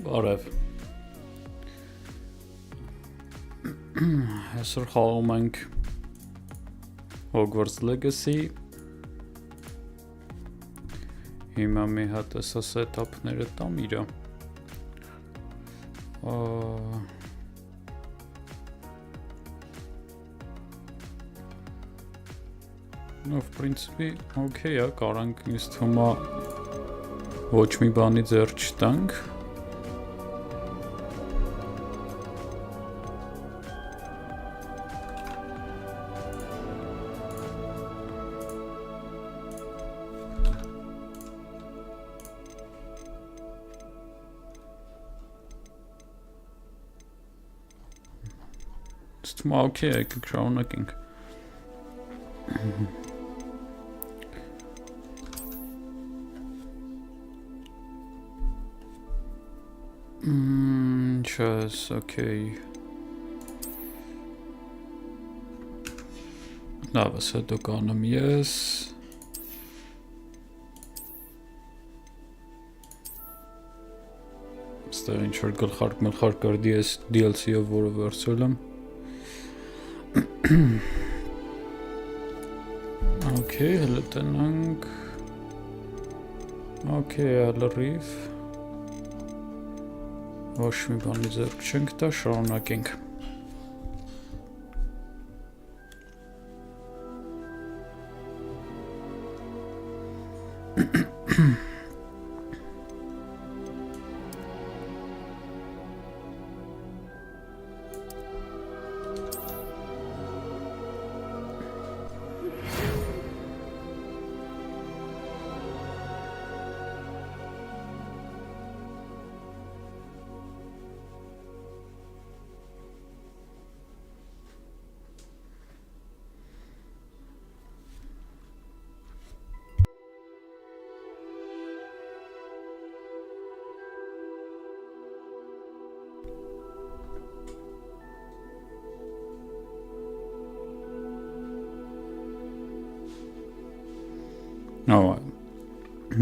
Բարև։ Այսօր խաղում ենք Hogwarts Legacy։ Հիմա մի հատ էսա սետափները տամ իրա։ Ну, в принципе, окей, կարանք ինձ թվում է ոչ մի բանի ձեռ չտանք։ Ստում окей, եկեք շարունակենք։ Chess, okay. Լավ, ասա դու կանեմ ես։ Ստեղ ինչ-որ գլխարկ կարդի ես DLC-ով, որը վերցրել եմ։ Okay, հələ տնանք։ Okay, հəլրիվ։ Ոչ մի բանի ձեռք չենք տա, շարունակենք։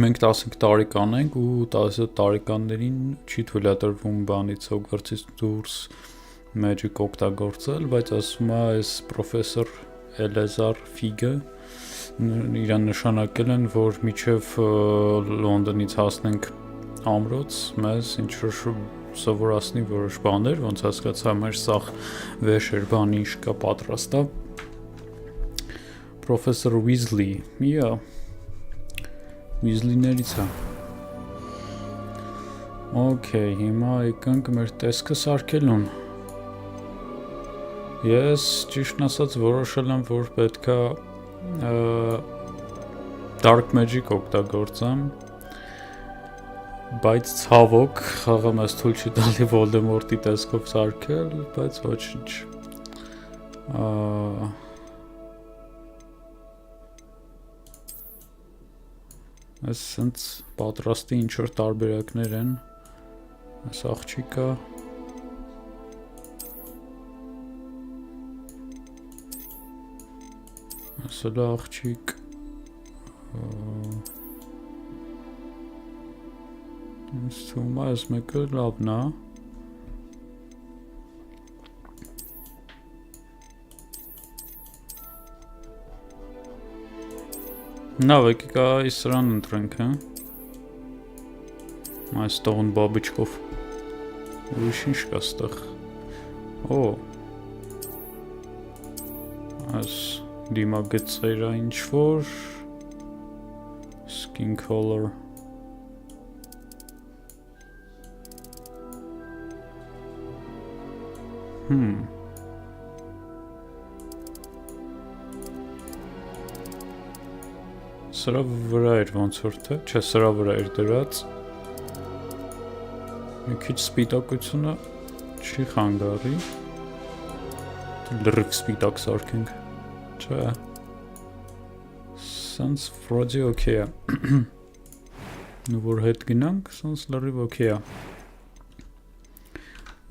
Մենք 15 տարեկան ենք ու 17 տարեկաններին չի թույլատրվում բանից Hogwarts-ից դուրս magic օգտագործել, բայց ասում է այս պրոֆեսոր Էլեզար Ֆիգը իրան նշանակել են, որ մինչև Լոնդոնից հասնենք ամրոց, մեզ ինչ-որ սովորացնի որոշ բաներ, ոնց հասկացա մեր սաղ վեշեր բանի ինչ կա պատրաստա։ Պրոֆեսոր Weasley, Weasley-ներից է։ Okay, հիմա եկանք մեր տեսքը սարքելուն։ Ես ճիշտն ասած որոշել եմ, որ պետքա Dark Magic օգտագործեմ, բայց ցավոք խաղը մեզ թույլ չի տալի Voldemort-ի տեսքով սարքել, բայց ոչինչ։ Այս սենց պատրաստի ինչ-որ տարբերակներ են, այս աղջիկը, այս էլ աղջիկ, ինձ թվում է այս մեկը լավն է, Լավ, եկեք այս սրան ընտրենք, այս տողն բաբիչկով, ուրիշ ինչ կա ստեղ, այս դիմագծերը ինչ-որ, skin color, Սրա վրա էր ոնց որ թե, չէ, սրա վրա էր դրած, մի քիչ սպիտակությունը չի խանգարի, լրիվ սպիտակ սարքենք, չէ, սենց վրոդի օքեյ է, որ հետ գնանք, սենց լրիվ օքեյ է,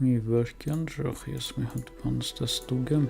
մի վերքյան ժող, ես մի հատ բան ստես ստուգեմ,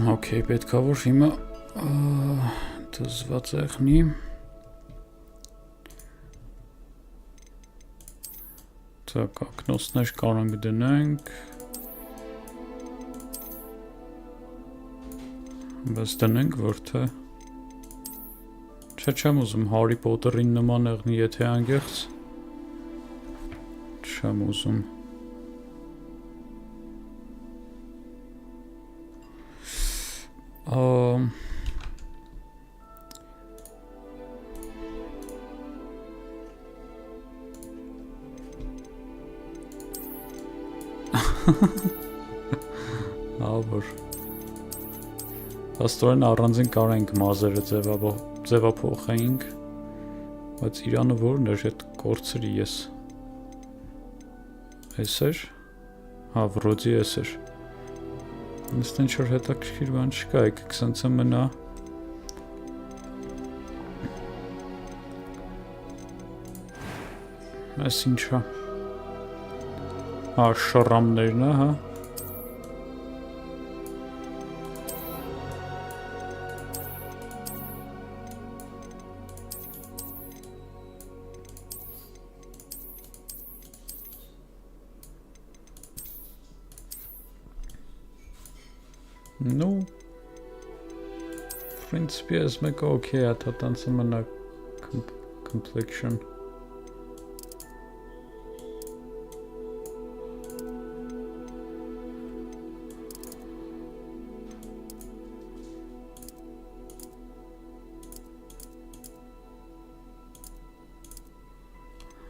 Okay, պետք է որ հիմա դզված եղնի։ Так, окնոցներ կարող դնենք։ Բայց դնենք որ թե չեմ ուզում Հարի Պոտերին նման եղնի, եթե անգեղծ չեմ ուզում։ Ավոր Աստորեն առանձին կարենք մազերը ձևափոխեինք, բայց իրանը որն էր հետ կորցրի ես։ Էս էր, հա վրոդի էս էր։ Ինձ ինչ-որ հետաքրքիր բան չկա, եկեք սենց մնա։ Այս ինչա։ Հա շռամներն է, հա։ Ну, в принципе, аз мека окей, а то танцаме на complexion.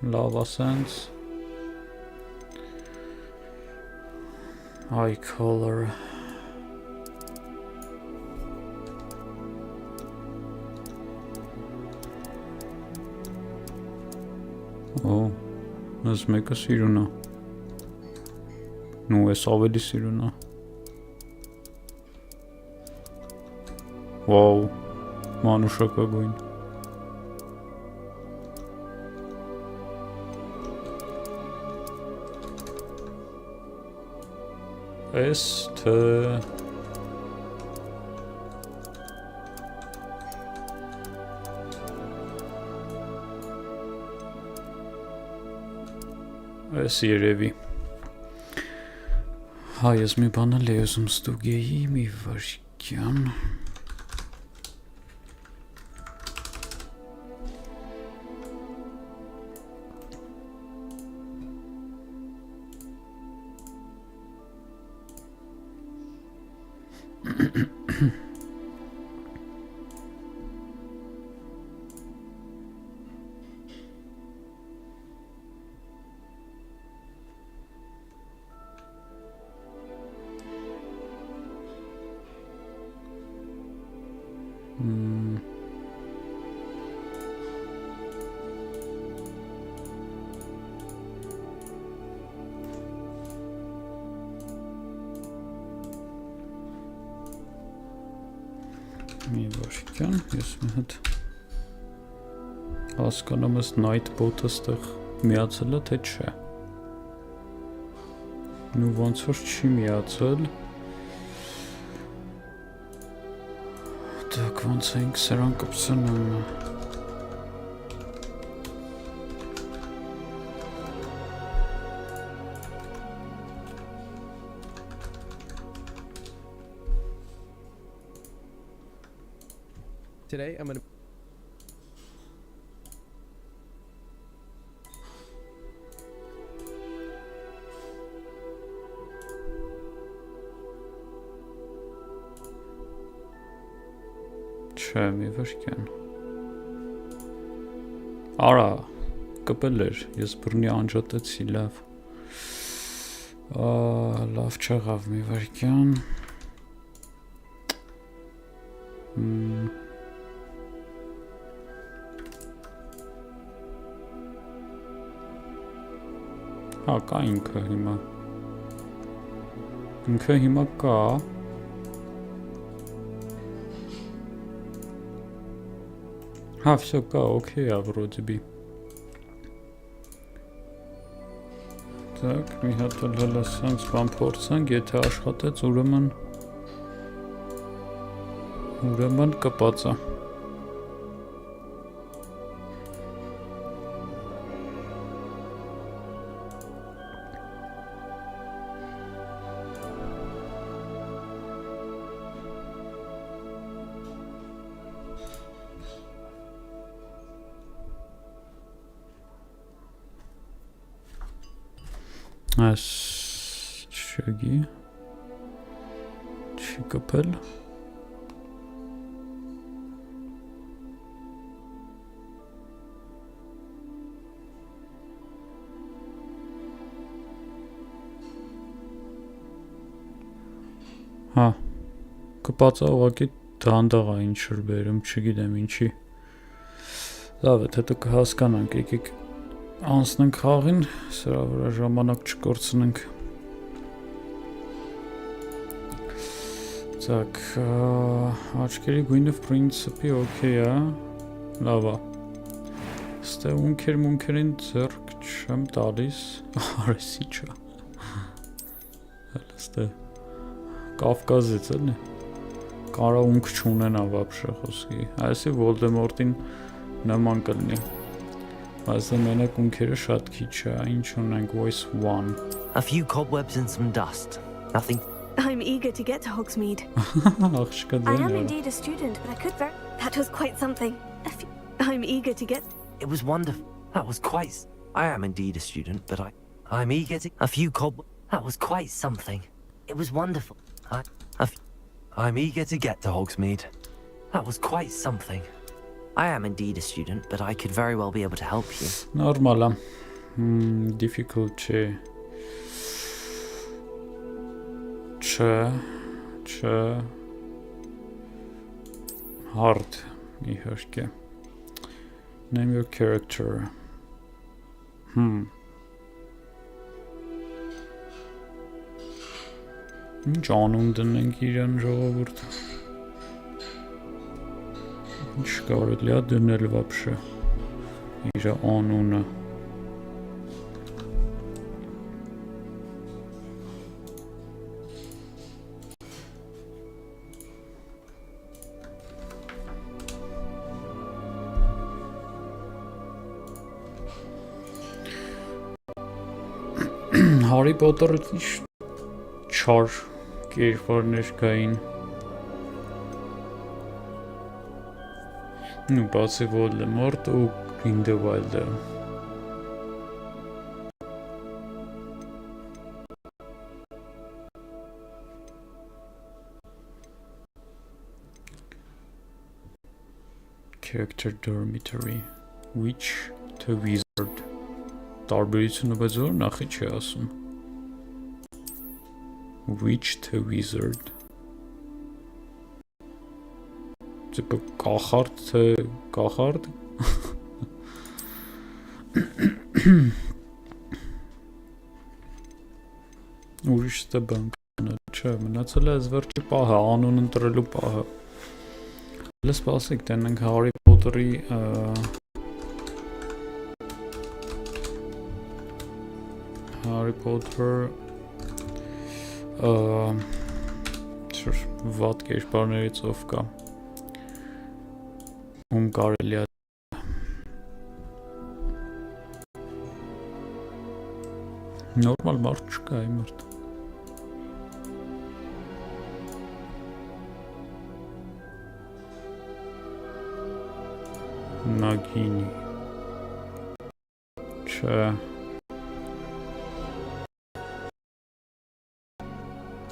Lava sands. Eye color. Oh, let's make a siruna. No, es ավելի siruna. Wow, մանուշակագույն. Էս թե Այս երևի։ Հա, ես մի բան էլ ուզում ստուգեի, մի վարքյան։ Մի վարքյան, ես մի հատ հասկանում ես Nightbot-ը ստեղ միացել է, թե չէ։ Նու ոնց որ չի միացել։ Так, ոնց ենք սրան կպցնում։ Today I'm going to Չէ, մի վարքյան։ Արա, կպել էր, ես բռնի անջատեցի, լավ։ Լավ չեղավ մի վարքյան։ Հա, կա ինքը հիմա։ Ինքը հիմա կա։ Հա, всё կա, окей, вроде бы։ Так, մի հատ էլ հələ սենց բան փորձենք, եթե աշխատեց, ուրեմն Ուրեմն կպած է։ Այս չգի չի կպել հա կպած է ուղղակի դանդաղ է ինչ որ բերում չգիտեմ ինչի լավ է հետո կհասկանանք եկեք անցնենք խաղին, սրա վրա ժամանակ չկորցնենք։ Так, աչքերի գույնը в принципе օքեյ է, լավ է։ Ստե ունքերին ձեռք չեմ տալիս, արեսի չէ։ Հələ ստե Կավկազից էլի։ Կարա ունք չունենա вообще խոսքի։ Այսի Voldemort-ին նման կլինի։ Բայց մենակ ունքերը շատ քիչ է, ինչ ունենք voice 1. A few cobwebs and some dust. Nothing. I'm eager to get to Hogsmeade. I am indeed a student, but I could that was quite something. I'm eager to get It was wonderful. That was quite I am indeed a student, but I'm eager to a few that was quite something. It was wonderful. I'm eager to get to Hogsmeade. That was quite something. I am indeed a student, but I could very well be able to help you. Normal է։ Difficult չէ։ Չէ։ Hard իհարկե։ Name your character. Ինչ անուն դնենք իրան ժողովուրդ։ Ինչ կարելի է դնել вообще իր անունը Հարի Պոտերը չար կերպարներ կային Ну, բացի Voldemort ու Grindelwald-ը Character dormitory Witch to Wizard Տարբերությունը բայց որ նախի չի ասում Witch to Wizard Типа կախարդ Ուրիշ ստե բանկ չէ մնացել է այս վերջի պահը անուն ընտրելու պահը Հələ սպասեք տենենք Հարի Պոտերի Harry Potter վատ կերպարներից ով կա ում կարելի է նորմալ մարդ չկա այ մարդ Նագինի չէ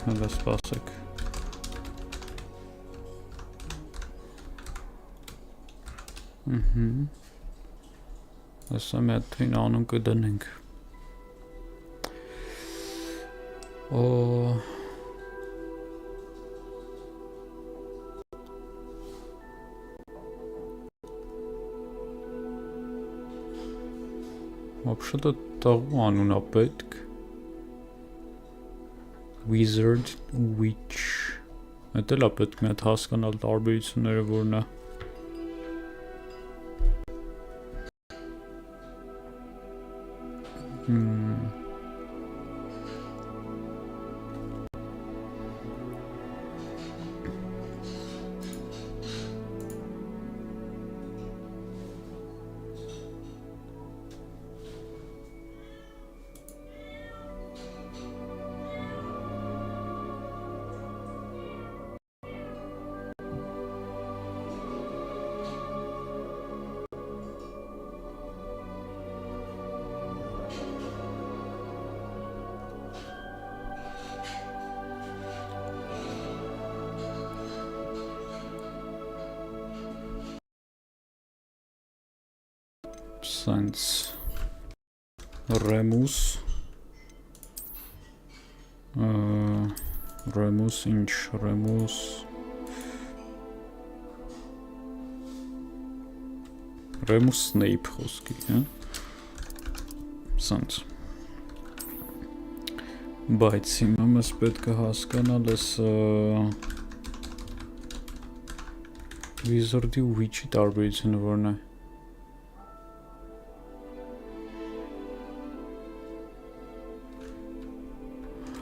Հələ սպասեք Ասա մի հատ թույն անուն կդնենք Вообще-то տաղու անուն է պետք Wizard, Witch Այդ էլ է պետք մի հատ հասկանալ տարբերությունները որն է Sense Remus Remus inch Remus Snape խոսքի, հա? Sense Բայց հիմա մեզ պետք է հասկանալ այս Wizard-ի ու Witch-ի տարբերությունը որն է։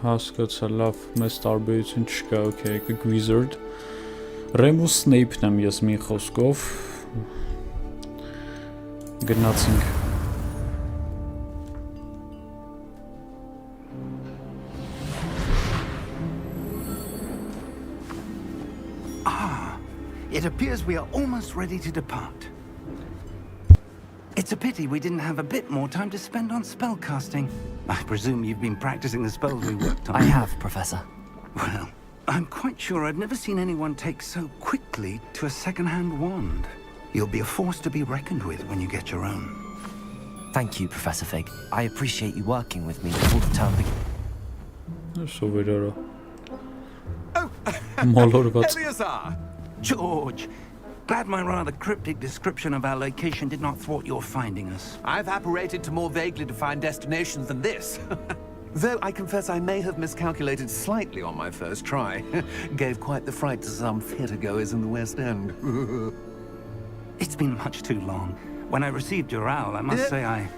Հասկացա, լավ, մեզ տարբերություն չկա, okay, եկեք Wizard։ Remus Snape-ն եմ ես մի խոսքով։ Գնացինք։ It appears we are almost ready to depart. It's a pity we didn't have a bit more time to spend on spellcasting. I presume you've been practicing the spells we worked on. I have, Professor. Well, I'm quite sure I've never seen anyone take so quickly to a second-hand wand. You'll be a force to be reckoned with when you get your own. Thank you, Professor Fig. I appreciate you working with me before the term begins. So weird. Oh, Eleazar! George, glad my rather cryptic description of our location did not thwart your finding us. I've apparated to more vaguely defined destinations than this. Though I confess I may have miscalculated slightly on my first try. Gave quite the fright to some theatre-goers in the West End. It's been much too long. When I received your owl, I must say I...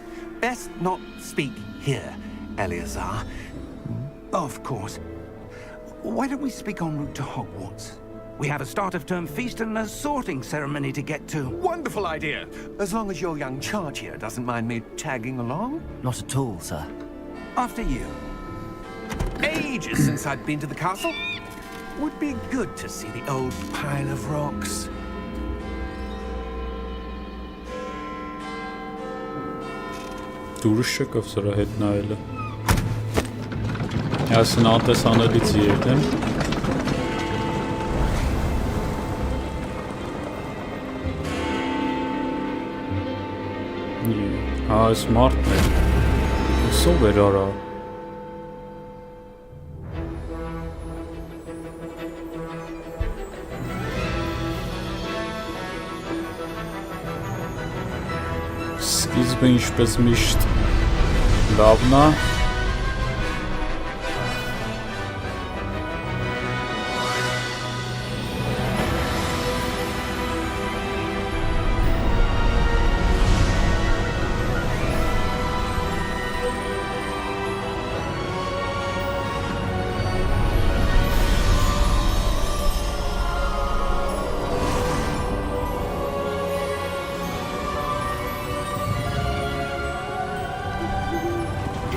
Best not speak here, Eleazar. Of course. Why don't we speak en route to Hogwarts? We have a start-of-term feast and a sorting ceremony to get to. Wonderful idea! As long as your young charge here doesn't mind me tagging along. Not at all, sir. After you. Ages since I'd been to the castle. Would be good to see the old pile of rocks. Դուրս չկավ սրա հետ նայելը։ Այսին անտեսանելից եկեն։ Հա, այս մարդն է։ Սով էր արա։ Սկիզբը ինչպես միշտ լավն է։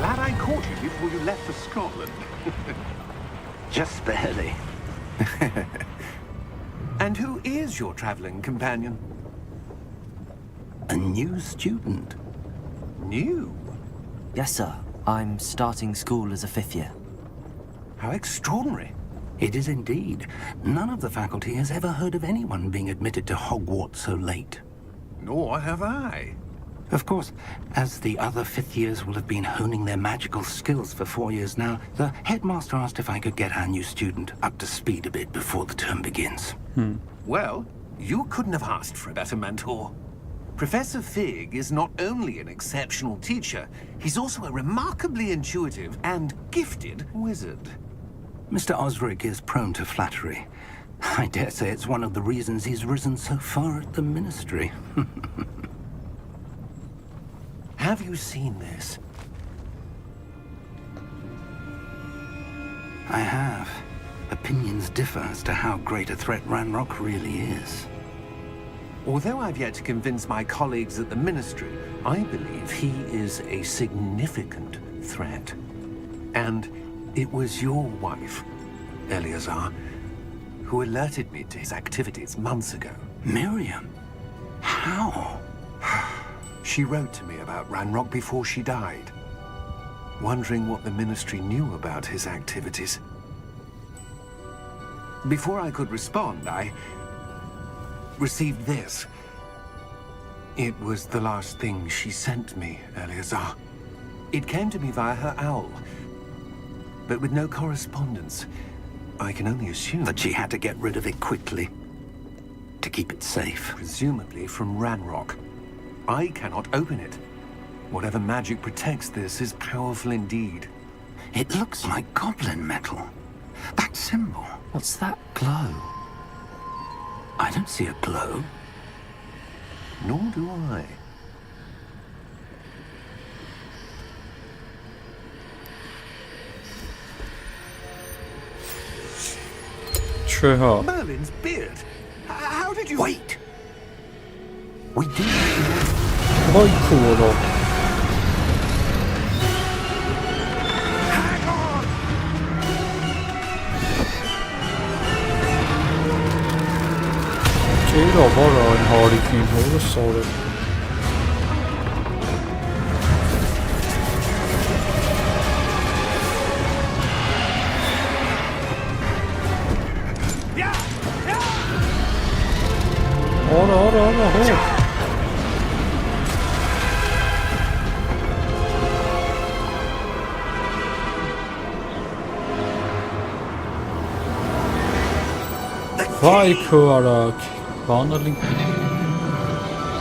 Glad I caught you before you left for Scotland. Just barely. And who is your travelling companion? A new student. New? Yes, sir. I'm starting school as a 5th year. How extraordinary. It is indeed. None of the faculty has ever heard of anyone being admitted to Hogwarts so late. Nor have I. Of course, as the other 5th years will have been honing their magical skills for 4 years now, the headmaster asked if I could get our new student up to speed a bit before the term begins. Well, you couldn't have asked for a better mentor. Professor Fig is not only an exceptional teacher, he's also a remarkably intuitive and gifted wizard. Mr. Osric is prone to flattery. I dare say it's one of the reasons he's risen so far at the ministry. Have you seen this? I have. Opinions differ as to how great a threat Ranrock really is. Although I've yet to convince my colleagues at the Ministry, I believe he is a significant threat. And it was your wife, Eleazar, who alerted me to his activities months ago. Miriam? How? She wrote to me about Ranrock before she died, wondering what the Ministry knew about his activities. Before I could respond, I received this. It was the last thing she sent me, Eleazar. It came to me via her owl, but with no correspondence. I can only assume That she had to get rid of it quickly to keep it safe. presumably from Ranrock. I cannot open it. Whatever magic protects this is powerful indeed. It looks like goblin metal. That symbol. What's that glow? I don't see a glow. Nor do I. Չէ հա։ Merlin's beard. How did you... Wait! We do. Վայ քուրո։ Hang on! Ջերա վարա այն հարիկին հորը սարը։ Արա հո։ Վայ քո արակ, բանալի։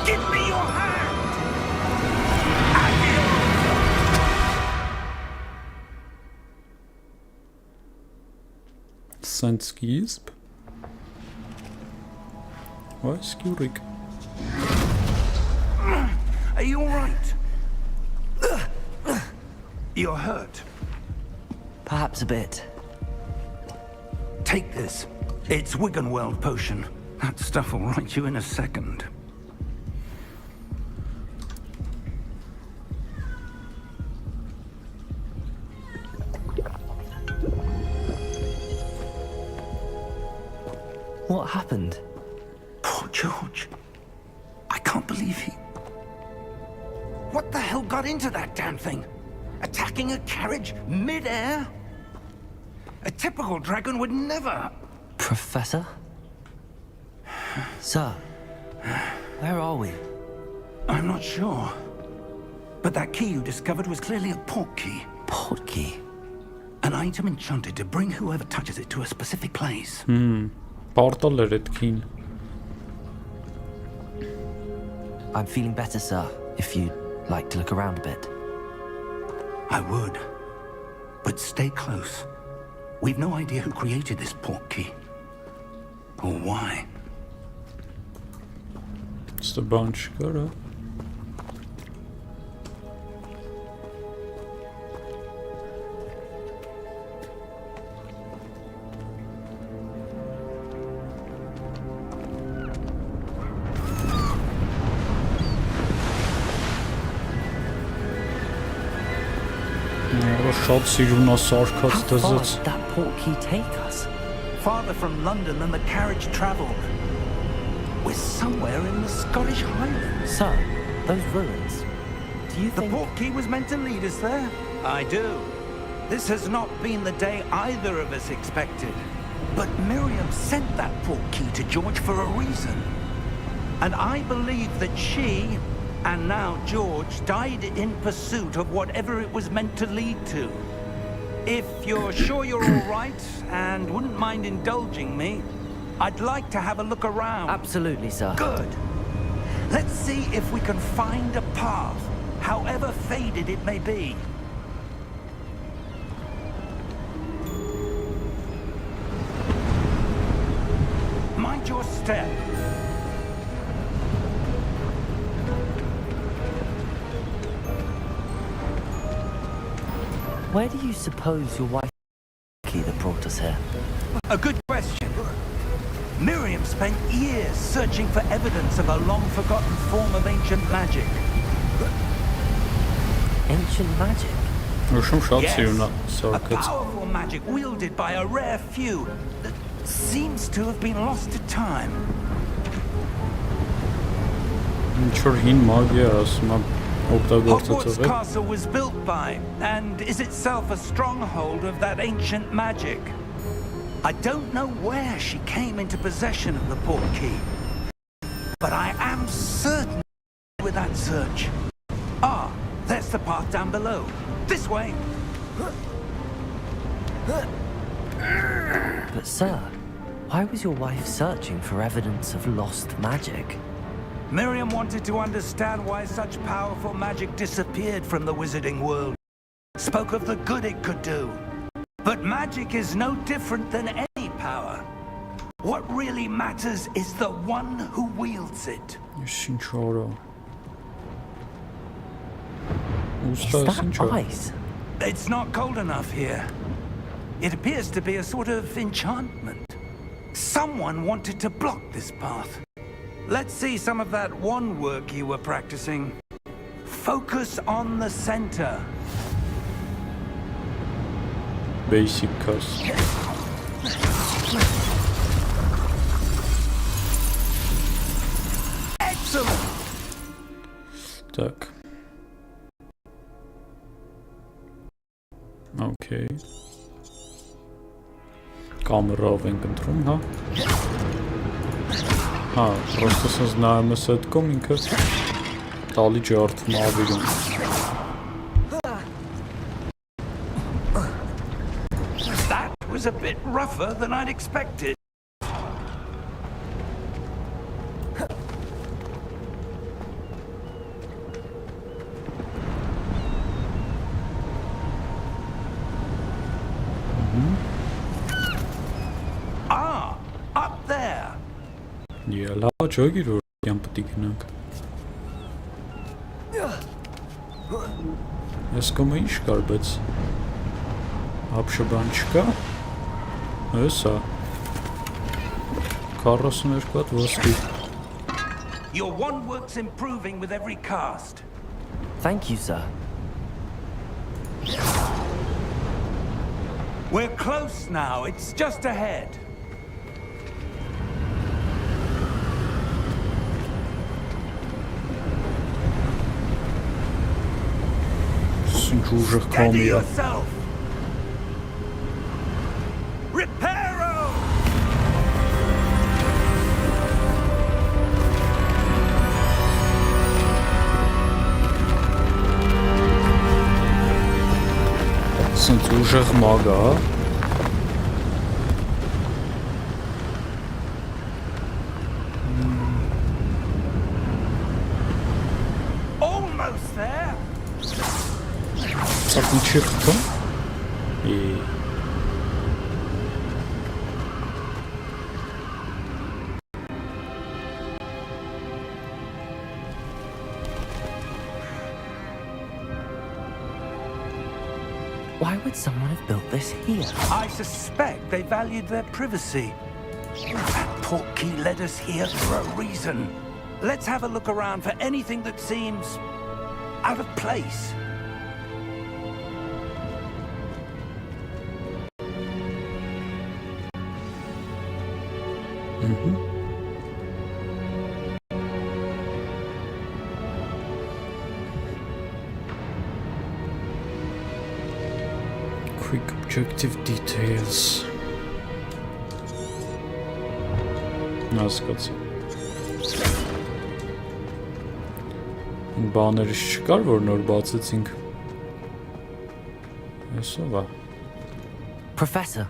Give me your hand! Սենց սկիզբ։ Վայ սկյուրիկ։ Are you all right? You're hurt. Perhaps a bit. Take this. It's Wiggenweld potion. That stuff will right you in a second. What happened? Poor George. I can't believe he... What the hell got into that damn thing? Attacking a carriage mid-air? A typical dragon would never... Professor? Sir, where are we? I'm not sure. But that key you discovered was clearly a port key. Port key? An item enchanted to bring whoever touches it to a specific place. Պարտալ էր այդ քին։ I'm feeling better, sir, if you'd like to look around a bit. I would. But stay close. We've no idea who created this port key. Or why. It's the bunch, gara։ Շատ սիրուն է սարքած How far դզից։ did that port key take us? Farther from London than the carriage travelled. We're somewhere in the Scottish Highlands. Sir, those ruins. Do you The think... port key was meant to lead us there? I do. This has not been the day either of us expected. But Miriam sent that port key to George for a reason. And I believe that she, and now George, died in pursuit of whatever it was meant to lead to. If you're sure you're all right and wouldn't mind indulging me, I'd like to have a look around. Absolutely, sir. Good. Let's see if we can find a path, however faded it may be. Mind your step. Where do you suppose your wife key that brought us here? A good question. Miriam spent years searching for evidence of a long-forgotten form of ancient magic. Ancient magic? Նշում շատ Yes, սիրուն է a սարքած։ powerful magic wielded by a rare few that seems to have been lost to time. Ինչ որ հին մագիա ասում եմ օգտագործած Hogwarts եղել։ Castle was built by, and is itself a stronghold of that ancient magic. I don't know where she came into possession of the port key, but I am certain with that search? Ah, there's the path down below. This way. But sir, why was your wife searching for evidence of lost magic? Miriam wanted to understand why such powerful magic disappeared from the wizarding world. Spoke of the good it could do. But magic is no different than any power. What really matters is the one who wields it. Is that ice? It's not cold enough here. It appears to be a sort of enchantment. Someone wanted to block this path. Let's see some of that wand work you were practicing. Focus on the center. Basic cast. Excellent. Так. Okay. Կամերով ենք ընտրում, հա։ Հա, պրոստը սենց նայում ես այդ կոմ ինքը տալի ջարդվում ավիրում։ That was a bit rougher than I'd expected. Ah, up there. Yeah, լավ ջոգիր որ յան պտի գնանք։ Ես կոմը ինչ կար, բայց ապշը բան չկա։ Հեսա 42 հատ ոսկի։ Your wand work's improving with every cast. Thank you, sir. We're close now. It's just ahead. Ուժեղ Steady կոմի է։ yourself. Reparo! Սենց ուժեղ մագ է, հա։ Almost there. Սա չի խփում։ Why would someone have built this here? I suspect they valued their privacy. That portkey led us here for a reason. Let's have a look around for anything that seems out of place. Quick objective details. Հասկացա։ Բաներ չկար, որ նոր բացեցինք։ Այսով է։ Professor,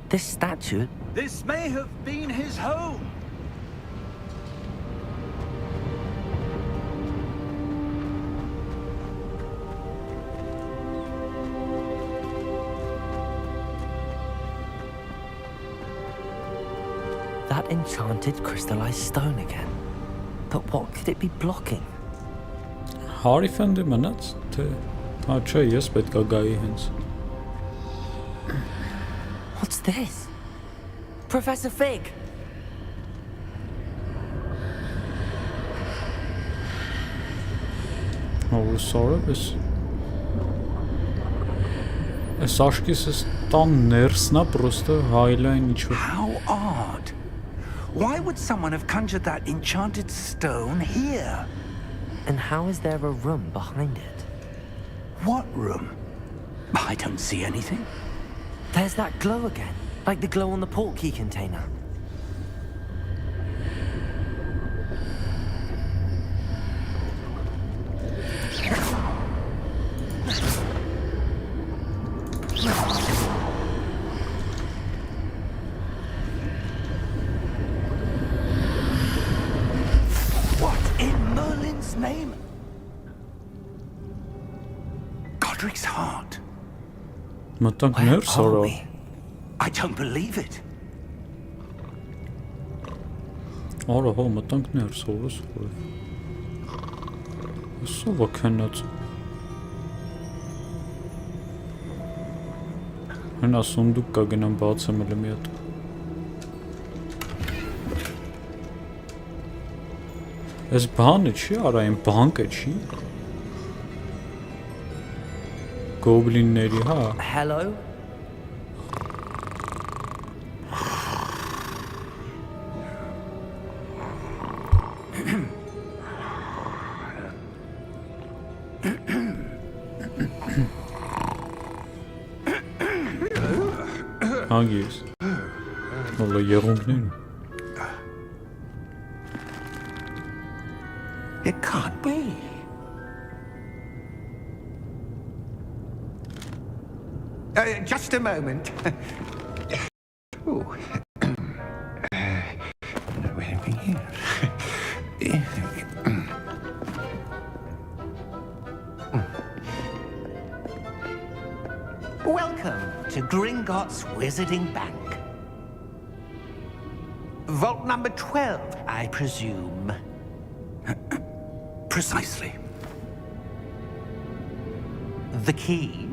this statue... This may have been his home. That enchanted crystallized stone again. But what could it be blocking? Հարիֆենդը մնաց, թե հա չէ, ես պետք է գայի հենց։ What's this? Professor Fig! Ո՞ր սորը էս։ Այս աշկիս էս տան ներսն է, պրոստը հայլայն ինչ-որ։ How odd. Why would someone have conjured that enchanted stone here? And how is there a room behind it? What room? I don't see anything. There's that glow again, like the glow on the portkey container. In Merlin's name? Godric's heart. Մտանք Where ներս are արա։ we? I don't believe it. Արա հո մտանք ներս օրս որ։ Սովա քնած։ Հնա սունդուկ կա գնամ բացեմ էլ մի հատ։ Այս բանը չի արա, այն բանկը չի։ Գոբլինների, հա։ Hello? Հանգիս։ Հոլա եղունգներ։ It can't be. Just a moment. Ooh. No anything here. Welcome to Gringotts Wizarding Bank. Vault number 12, I presume. Precisely. The key?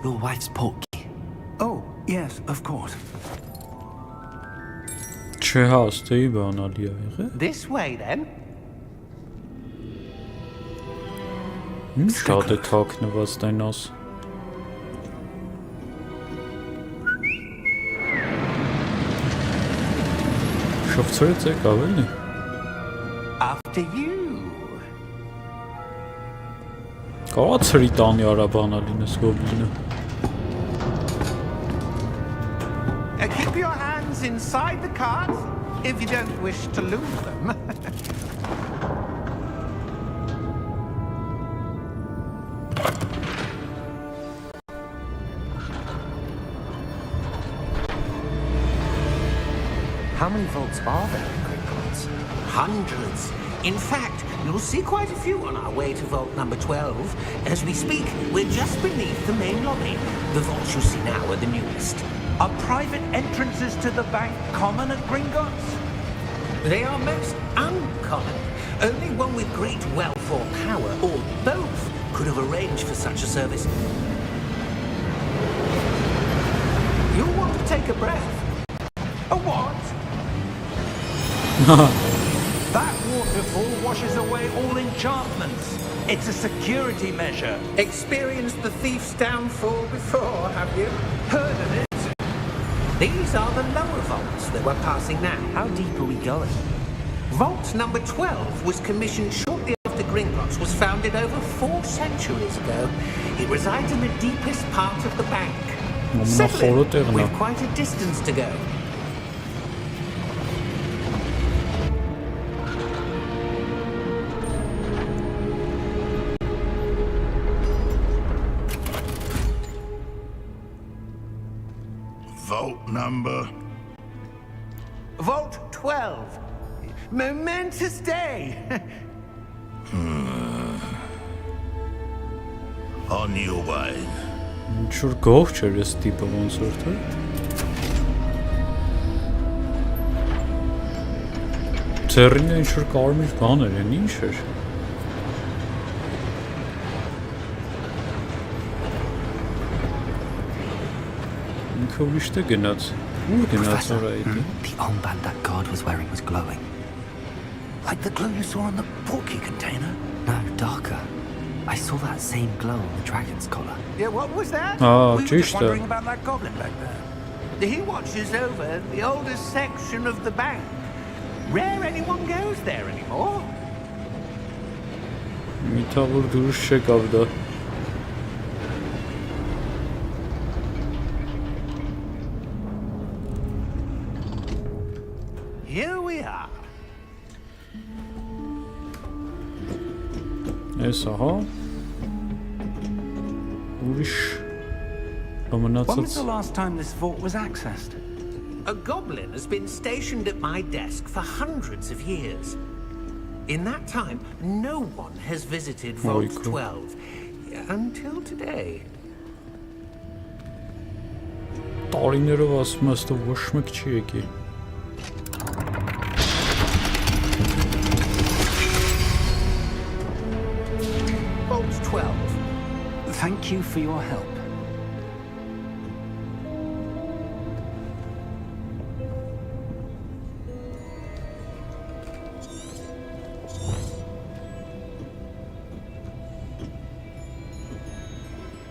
Your wife's portkey. Oh, yes, of course. Չէ հա, ստեի բանալի ա եղե։ This way, then. Ինչ շատ է թաքնված տենաս։ Շվցրեց եկավ էլի։ After you. Կարա ծրի տանի արաբանալինս գոբլինը։ Keep your hands inside the cards if you don't wish to lose them. How many vaults are there in Gringotts? Hundreds. In fact, you'll see quite a few on our way to vault number 12. As we speak, we're just beneath the main lobby. The vaults you see now are the newest. Are private entrances to the bank common at Gringotts? They are most uncommon. Only one with great wealth or power, or both, could have arranged for such a service. You'll want to take a breath. A what? That waterfall washes away all enchantments. It's a security measure. Experienced the thief's downfall before, have you? Heard of it? These are the lower vaults that we're passing now. How deep are we going? Vault number 12 was commissioned shortly after Gringotts was founded over 4 centuries ago. It resides in the deepest part of the bank. Settle in. We've quite a distance to go. Vault number? Vault 12. Momentous day. On your way. Ինչ-որ գող չէր ես տիպը ոնց որ թե։ Ձեռինը ինչ-որ կարմիր բաներ են, ինչ էր։ Ինքը ուրիշ թե գնաց։ Ուր գնաց օր այդ։ The armband that guard was wearing was glowing. Like the glow you saw on the portkey container? No, darker. I saw that same glow on the dragon's collar. Yeah, what was that? Ah, we were just just wondering about that goblin back there. He watches over the oldest section of the bank. Rare anyone goes there anymore. Միտավոր դուրս չեկավ դա։ Here we are. Էս ահա։ Ուրիշ When was ամենացած the last time this vault was accessed? A goblin has been stationed at my desk for hundreds of years. In that time, no one has visited Vault 12 until today. Տարիներով ասում ես դու ոչ մեկ չի եկի։ Vault 12. Thank you for your help.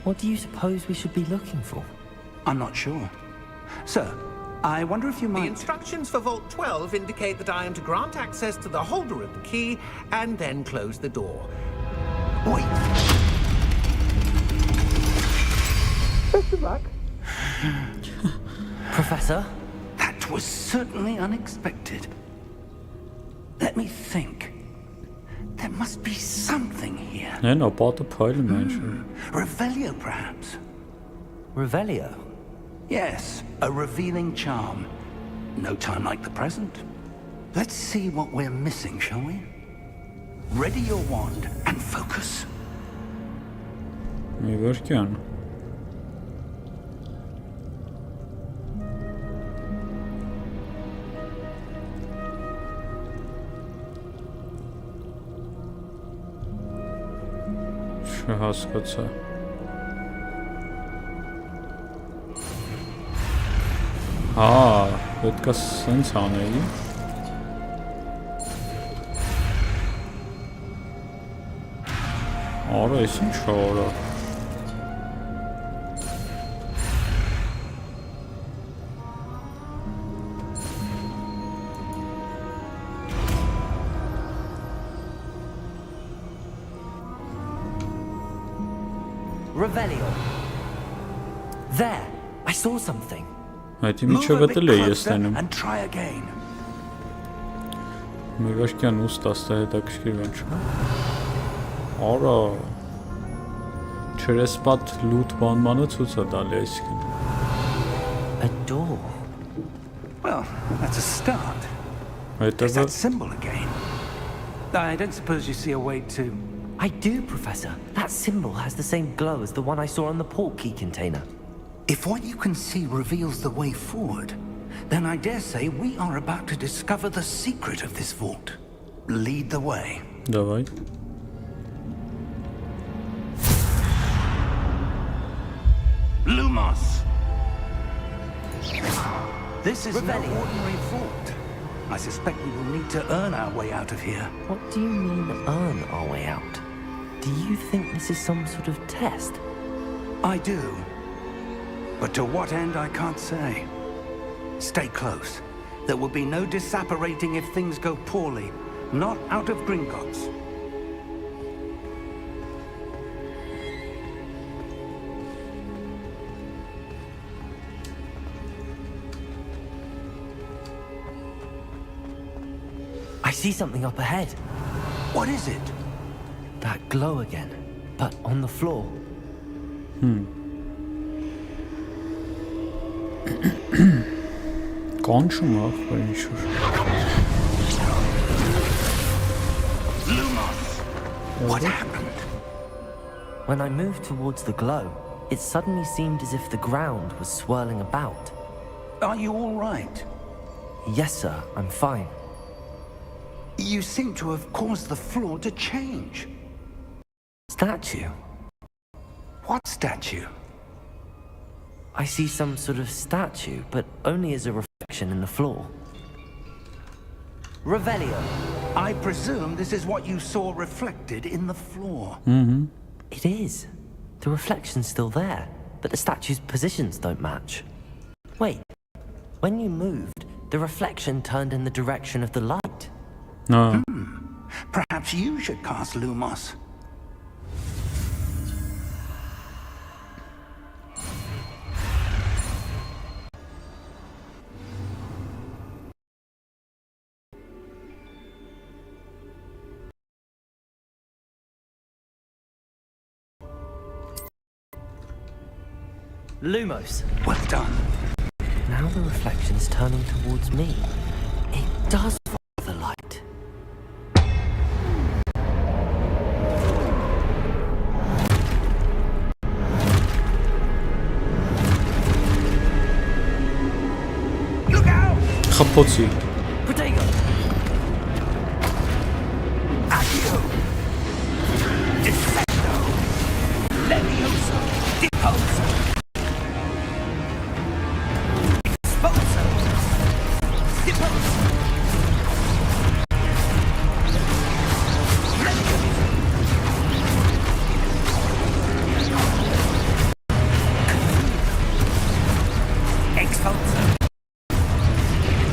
What do you suppose we should be looking for? I'm not sure. Sir, I wonder if you might... The instructions for Vault 12 indicate that I am to grant access to the holder of the key and then close the door. Wait. Best of luck. Professor? That was certainly unexpected. Let me think. There must be something here. No, about the pile mention. Revelio, perhaps. Revelio? Yes, a revealing charm. No time like the present. Let's see what we're missing, shall we? Ready your wand and focus. Mi vërkjan. Չհասկացա։ Պետք է սենց անեի։ Արա, ես ինչ արա։ Revelio. There, I saw something. Այդի միջև էլ է ես տենում։ And try again. Մի վաշկյան ուստա ստա հետաքրքիր ոնչ։ Արա։ Չերեսպատ լութ բանմանը ցույց է տալի այսինքն։ A door. Well, that's a start. There's that symbol again. I don't suppose you see a way to... I do, Professor. That symbol has the same glow as the one I saw on the port key container. If what you can see reveals the way forward, then I dare say we are about to discover the secret of this vault. Lead the way. Давай. Lumos! This is no ordinary vault. I suspect we will need to earn our way out of here. What do you mean, earn our way out? Do you think this is some sort of test? I do. But to what end, I can't say. Stay close. There will be no disapparating if things go poorly. Not out of Gringotts. I see something up ahead. What is it? That glow again, but on the floor. Կանչում ախր ինչ-որ։ Lumos! What happened? When I moved towards the glow, it suddenly seemed as if the ground was swirling about. Are you all right? Yes, sir, I'm fine. You seem to have caused the floor to change. Statue? What statue? I see some sort of statue, but only as a reflection in the floor. Revelio. I presume this is what you saw reflected in the floor. It is. The reflection's still there, but the statue's positions don't match. Wait. When you moved, the reflection turned in the direction of the light. No. Perhaps you should cast Lumos. Lumos. Well done. Now the reflection's turning towards me. It does follow the light. Խփոցի։ Protego. Accio. Descendo. Levioso. Deposo. Expulso. Deposo. Expulso.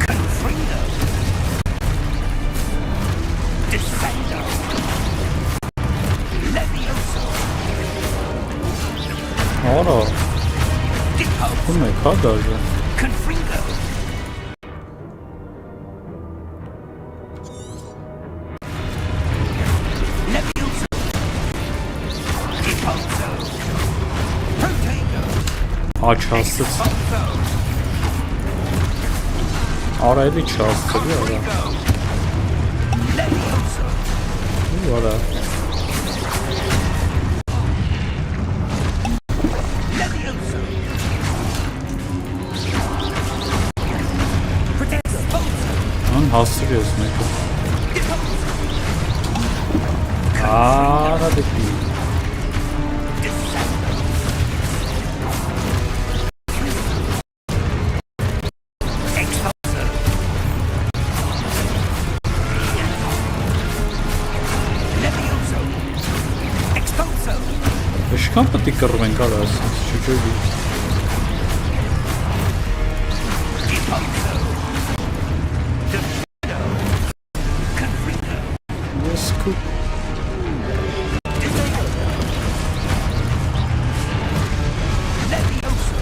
Confrido. Descendo. Levioso. Արա, Deposo. ում եք, հա դաժը։ Confrido. Levioso. Deposo. Protego. Աչաստից։ Expulso. Արա էլի չաստելի, արա։ Levioso. Ու արա։ Levioso. Protego. Ան հասցրի ես մեկը։ Արա դեպի։ Expulso. Levioso. Expulso. Իշքան պետք է կռվենք, արա, ասենց, չջոյի։ Deposo. Defendo. Confrido. Ես կու։ Defendo. Levioso.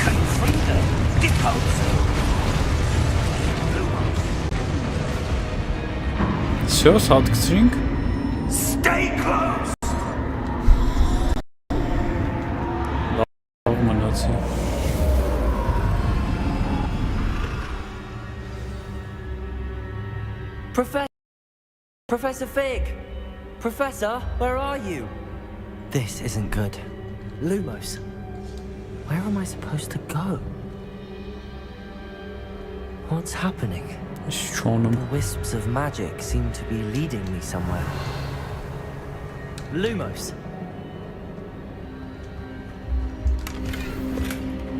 Confrido. Deposo. Всё, սատկցրինք։ Stay close. Լավ մնացի։ Professor Fig! Professor, where are you? This isn't good. Lumos, where am I supposed to go? What's happening? Ես չոնում։ The wisps of magic seem to be leading me somewhere. Lumos,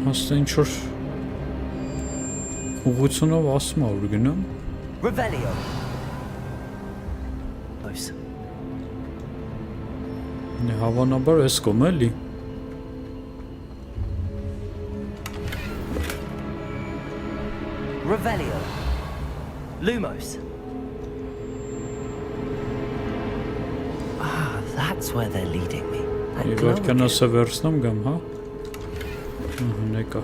Հաստա ինչ-որ ուղղությունով ասում ա որ գնամ։ Revelio. Lumos, Հավանաբար ես կոմ էլի։ Revelio. Lumos. Ah, that's where they're leading me. That Եվ glow վարքան again. ասա վերցնամ գամ, հա։ Ահա, նեկա։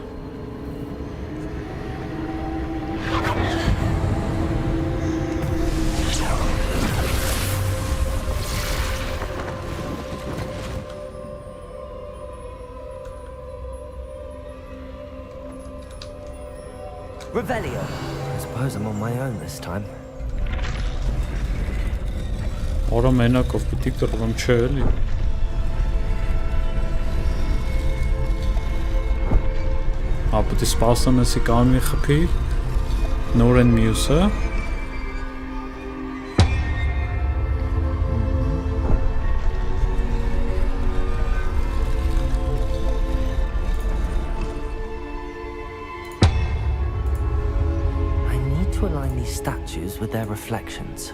Revelio. I suppose I'm on my own this time. Արա մենակով պիտի կռվեմ, չէ էլի։ Հա, պիտի սպասեմ եսի կանվի խփի, նոր են մյուսը։ I need to align these statues with their reflections.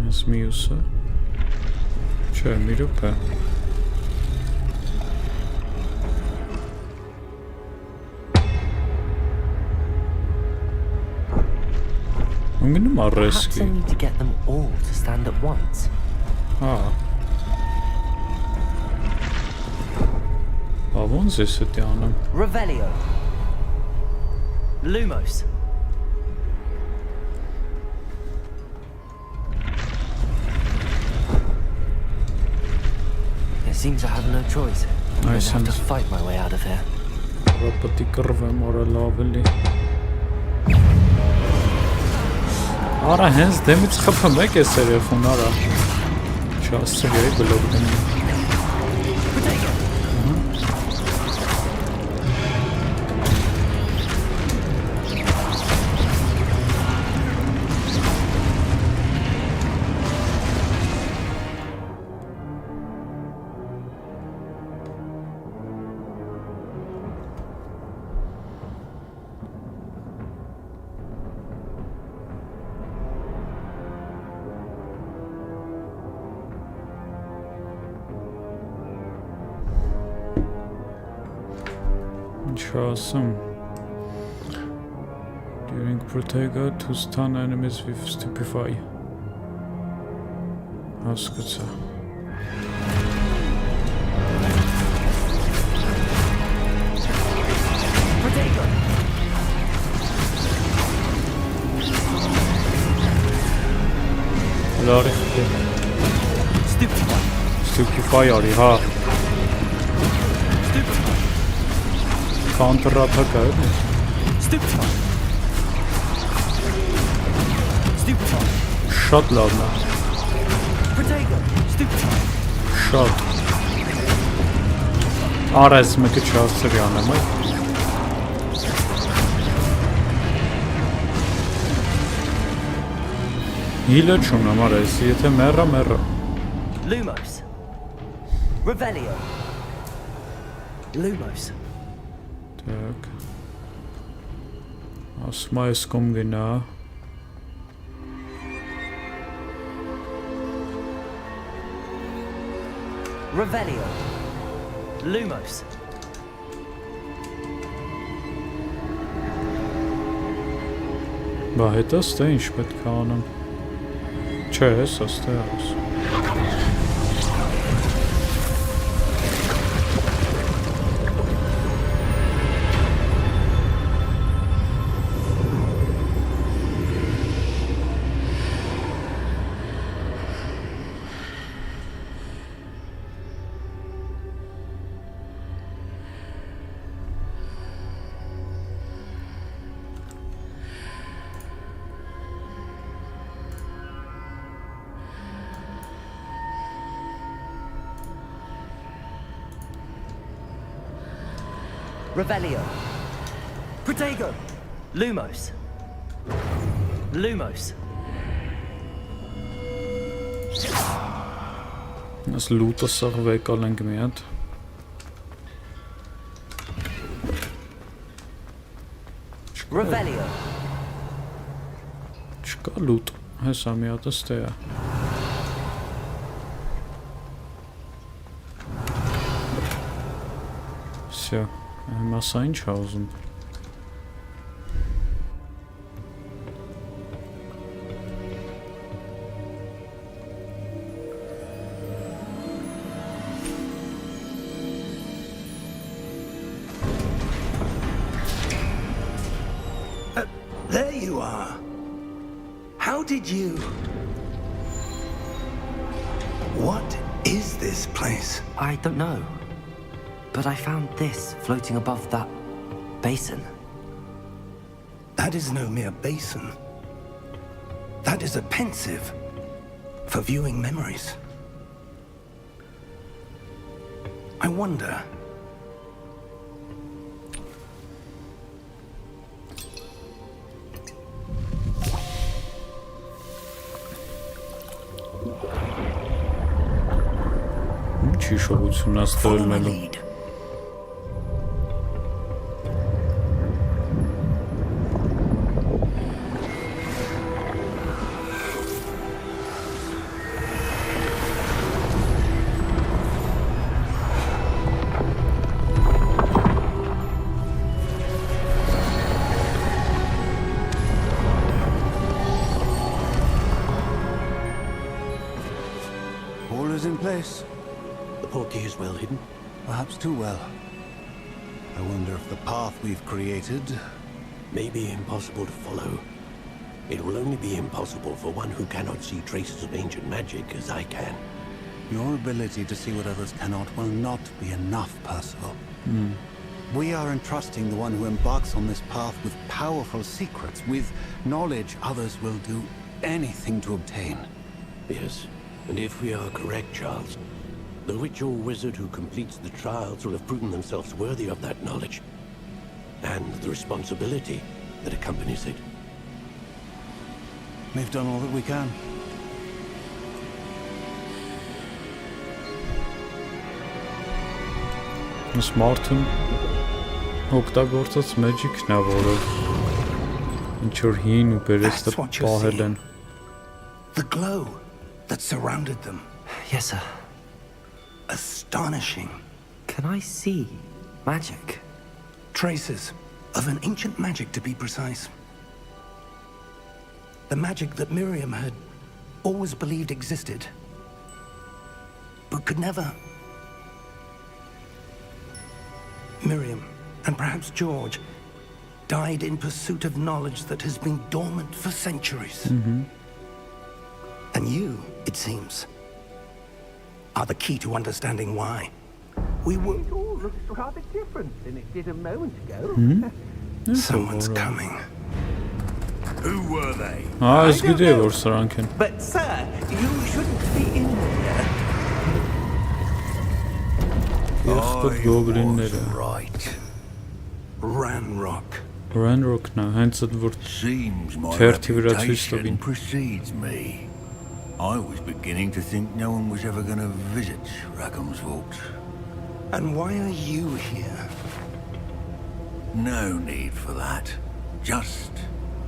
Ես մյուսը։ Չէ, մի րոպե։ Անգնում Perhaps I առեսկի։ need to get them all to stand at once. Հա։ Ոնց ես դա անում։ Revelio. Lumos. It seems I have no choice. I'm gonna have to fight my way out of here. Rapati կռվեմ արալավելի։ Արա հենց դեմից խփում եք էս երեխուն արա։ Չասցրի բլոկ դեմի։ Awesome. During Protega to stun enemies with Stupefy. Haskutsa. Protega! Stupefy ari ha. Counter attack այլ է։ Stupefy. Stupefy. Շատ լավն է։ Protega. Stupefy. Շատ։ Արա ես մեկը չհասցրի անեմ, այ։ Հիլը չունեմ, արա ես, եթե մեռա։ Lumos. Revelio. Lumos. Так. Ասում այս կողմ գնա։ Revelio. Lumos. Բա հետո ստե ինչ պետք է անեմ։ Չէ, հեսա ստե աս։ Revelio. Protego. Lumos. Lumos. Այս լուտը սղվեկալ ենք մի հատ։ Revelio. Չկա լուտ, հեսա մի հատը ստե է։ Всё, մասա ինչ է ուզում։ There you are. How did you... What is this place? I don't know. But I found this floating above that basin. That is no mere basin. That is a pensive for viewing memories. I wonder... Չի շողություն աստորնելու։ All is in place. The portkey is well hidden. Perhaps too well. I wonder if the path we've created... May be impossible to follow. It will only be impossible for one who cannot see traces of ancient magic as I can. Your ability to see what others cannot will not be enough, Percival. We are entrusting the one who embarks on this path with powerful secrets, with knowledge others will do anything to obtain. Yes, and if we are correct, Charles, the witch or wizard who completes the trials will have proven themselves worthy of that knowledge, and the responsibility that accompanies it. We've done all that we can. Martin օգտագործած magic-ն է, որը ինչ որ հին ու բերեստը պահել են. The glow that surrounded them. Yes, sir. Astonishing. Can I see magic? Traces of an ancient magic, to be precise. The magic that Miriam had always believed existed, but could never. Miriam, and perhaps George, died in pursuit of knowledge that has been dormant for centuries. And you, it seems, are the key to understanding why. It all looks rather different than it did a moment ago. Someone's coming. Who were they? Այս գիտի որ սրանք են. But sir, you shouldn't be in here. Եղբոր գոբլինները. Right. Ranrock. Ranrock-ն է, հենց այդ որ Seems my թերթի վրա ցույց reputation տվին. precedes me. I was beginning to think no one was ever going to visit Rackham's Vault. And why are you here? No need for that. Just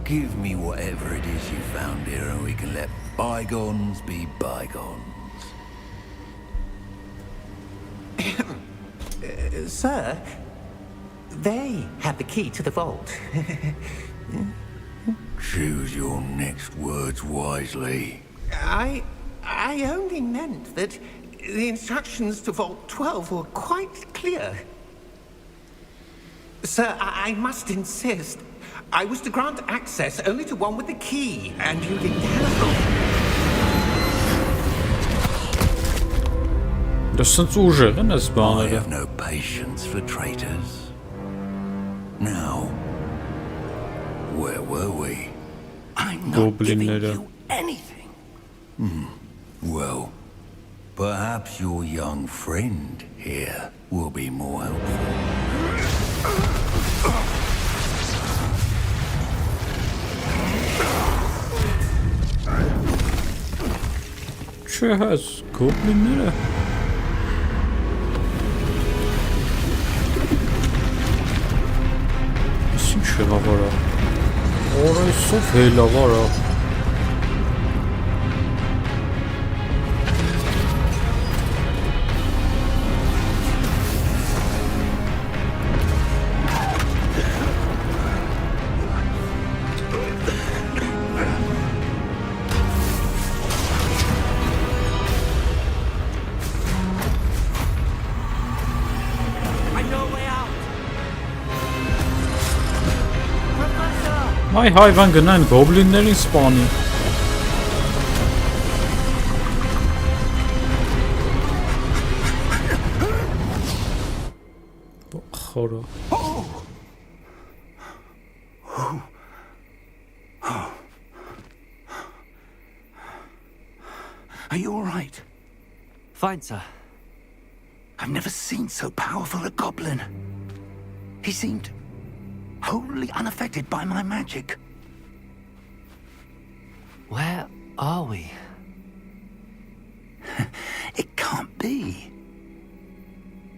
give me whatever it is you found here and we can let bygones be bygones. Sir, they have the key to the vault. Choose your next words wisely. I only meant that the instructions to Vault 12 were quite clear. Sir, I must insist. I was to grant access only to one with the key, and you didn't have Դասնց ուժեղ են այս I բաները. have no patience for traitors. Now, where were we? I'm not giving Goblinները. you anything. Well, perhaps your young friend here will be more helpful. Չէ հաս գոբլինները. Ինչ եղավարա. Օրայսով հելավարա. Այ հայվան գնան գոբլիններին սպանի. Խորը. Are you all right? Fine, sir. I've never seen so powerful a goblin. He seemed wholly unaffected by my magic. Where are we? It can't be.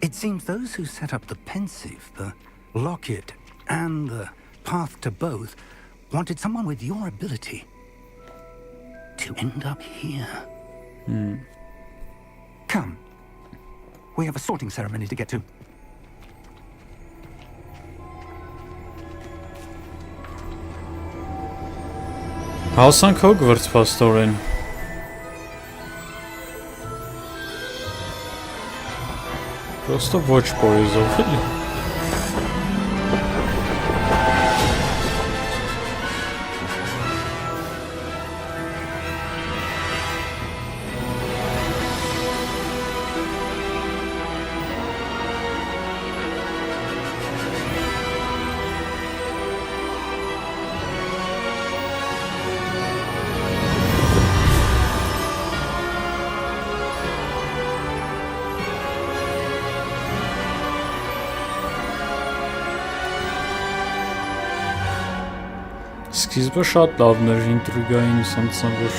It seems those who set up the pensive, the locket, and the path to both wanted someone with your ability to end up here. Come. We have a sorting ceremony to get to. Հասանք Hogwarts փաստորեն. Просто ոչ պոեզով էլի. Սկիզբը շատ լավն էր, ինտրիգային, սենց որ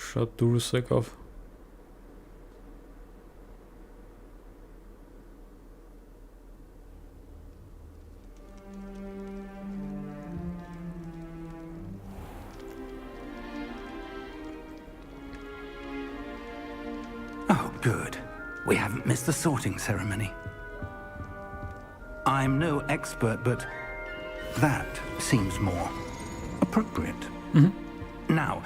շատ դուրս եկավ։ Oh, good. We haven't missed the sorting ceremony. I'm no expert, but that seems more appropriate. Now,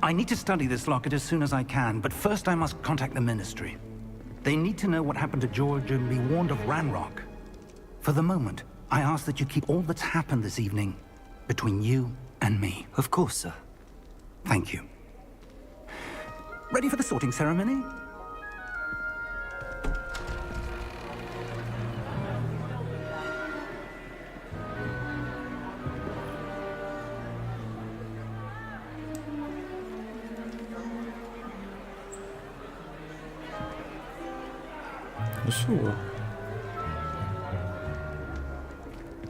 I need to study this locket as soon as I can, but first I must contact the Ministry. They need to know what happened to George and be warned of Ranrock. For the moment, I ask that you keep all that's happened this evening between you and me. Of course, sir. Thank you. Ready for the sorting ceremony?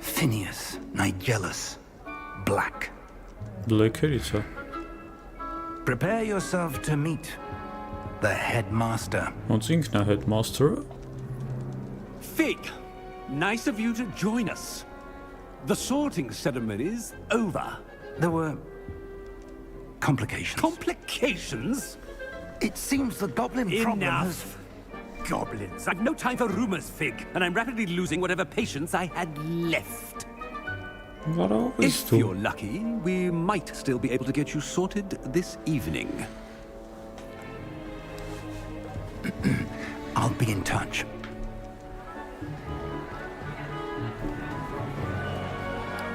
Phineas, Nigellus, Black. Black-ը։ Prepare yourself to meet the headmaster. Ոնց ինքն է headmaster-ը։ Fig, nice of you to join us. The sorting ceremony's over. There were complications. Complications? It seems the goblin problem has... Enough. Goblins. I've no time for rumors, Fig, and I'm rapidly losing whatever patience I had left. If you're lucky, we might still be able to get you sorted this evening. I'll be in touch.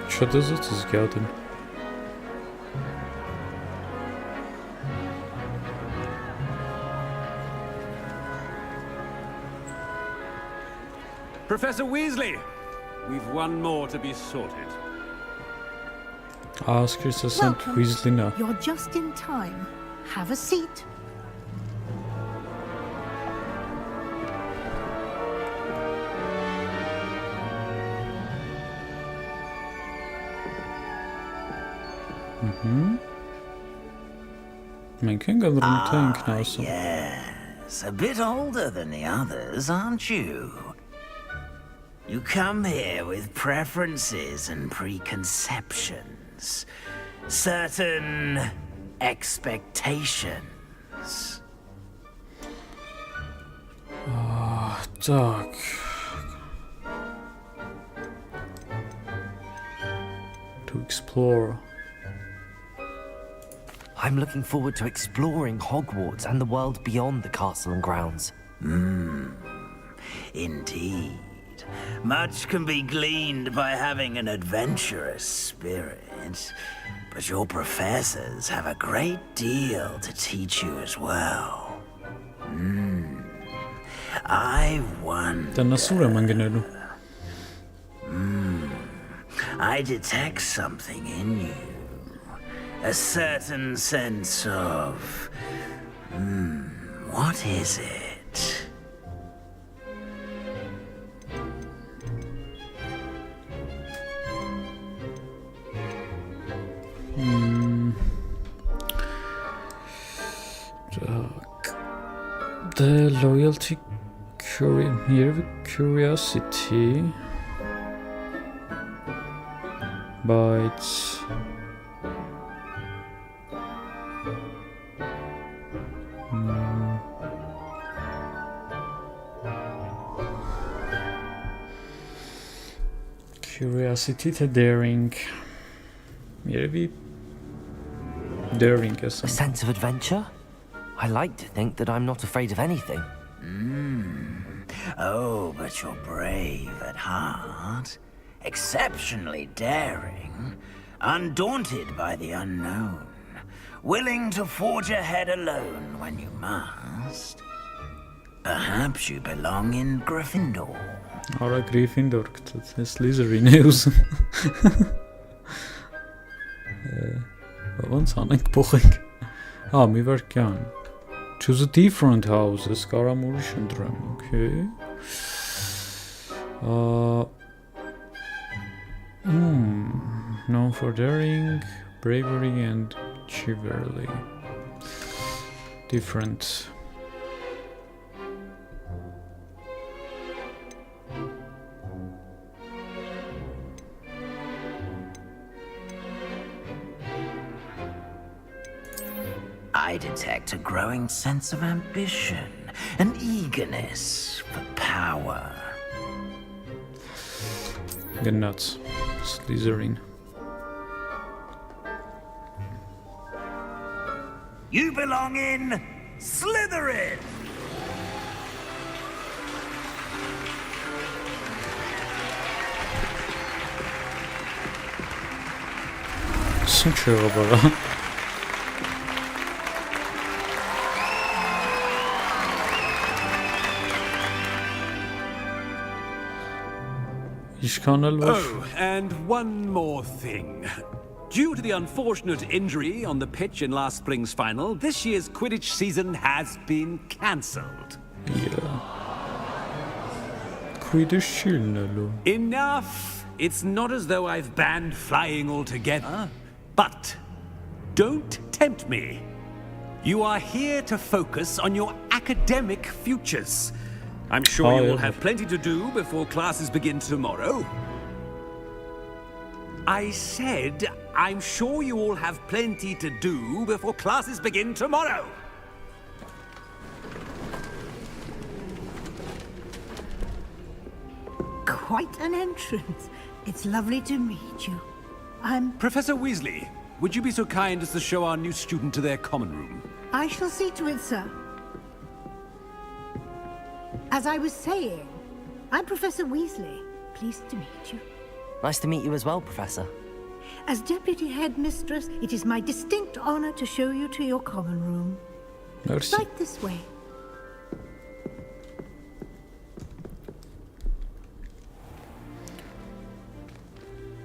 Что за взглядом? Professor Weasley, we've one more to be sorted. Ask St. Weasley now. You're just in time. Have a seat. Yes, a bit older than the others, aren't you? You come here with preferences and preconceptions, certain expectations. Так. To explore. I'm looking forward to exploring Hogwarts and the world beyond the castle and grounds. Indeed. Much can be gleaned by having an adventurous spirit, but your professors have a great deal to teach you as well. I wonder... I detect something in you. A certain sense of... what is it? The loyalty, curiosity, bites. Curiosity to daring. Maybe daring is a sense of adventure? I like to think that I'm not afraid of anything. Oh, but you're brave at heart, exceptionally daring, undaunted by the unknown, willing to forge ahead alone when you must. Perhaps you belong in Gryffindor. Ora Gryffindor, it's Slytherin news. Ոնց անենք փոխենք։ Մի վարքյան։ Choose a different house, կարամ ուրիշ ընտրեմ, okay։ known for daring, bravery, and chivalry. Different. I detect a growing sense of ambition, an eagerness for power. Get nuts. Slytherin. You belong in Slytherin! Ինչ եղավ։ Oh, and one more thing. Due to the unfortunate injury on the pitch in last spring's final, this year's Quidditch season has been cancelled. Yeah. Quidditch Enough! It's not as though I've banned flying altogether. But don't tempt me. You are here to focus on your academic futures. I'm sure you will have plenty to do before classes begin tomorrow. I said, I'm sure you all have plenty to do before classes begin tomorrow. Quite an entrance. It's lovely to meet you. I'm... Professor Weasley, would you be so kind as to show our new student to their common room? I shall see to it, sir. As I was saying, I'm Professor Weasley. Pleased to meet you. Nice to meet you as well, Professor. As Deputy Headmistress, it is my distinct honor to show you to your common room. Merci. Right this way.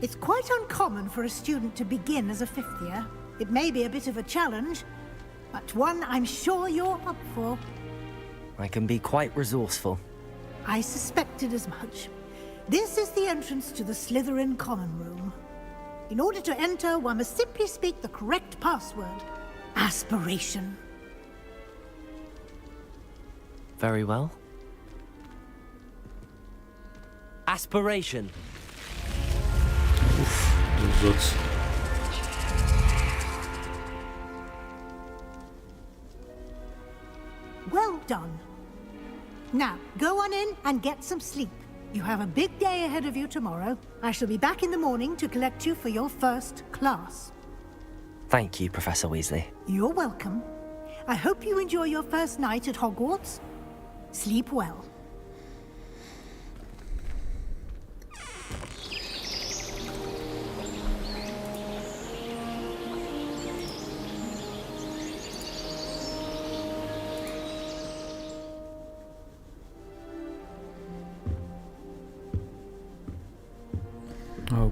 It's quite uncommon for a student to begin as a fifth year. It may be a bit of a challenge, but one I'm sure you're up for. I can be quite resourceful. I suspected as much. This is the entrance to the Slytherin common room. In order to enter, one must simply speak the correct password. Aspiration. Very well. Aspiration. Oof, Well done. Now, go on in and get some sleep. You have a big day ahead of you tomorrow. I shall be back in the morning to collect you for your first class. Thank you, Professor Weasley. You're welcome. I hope you enjoy your first night at Hogwarts. Sleep well.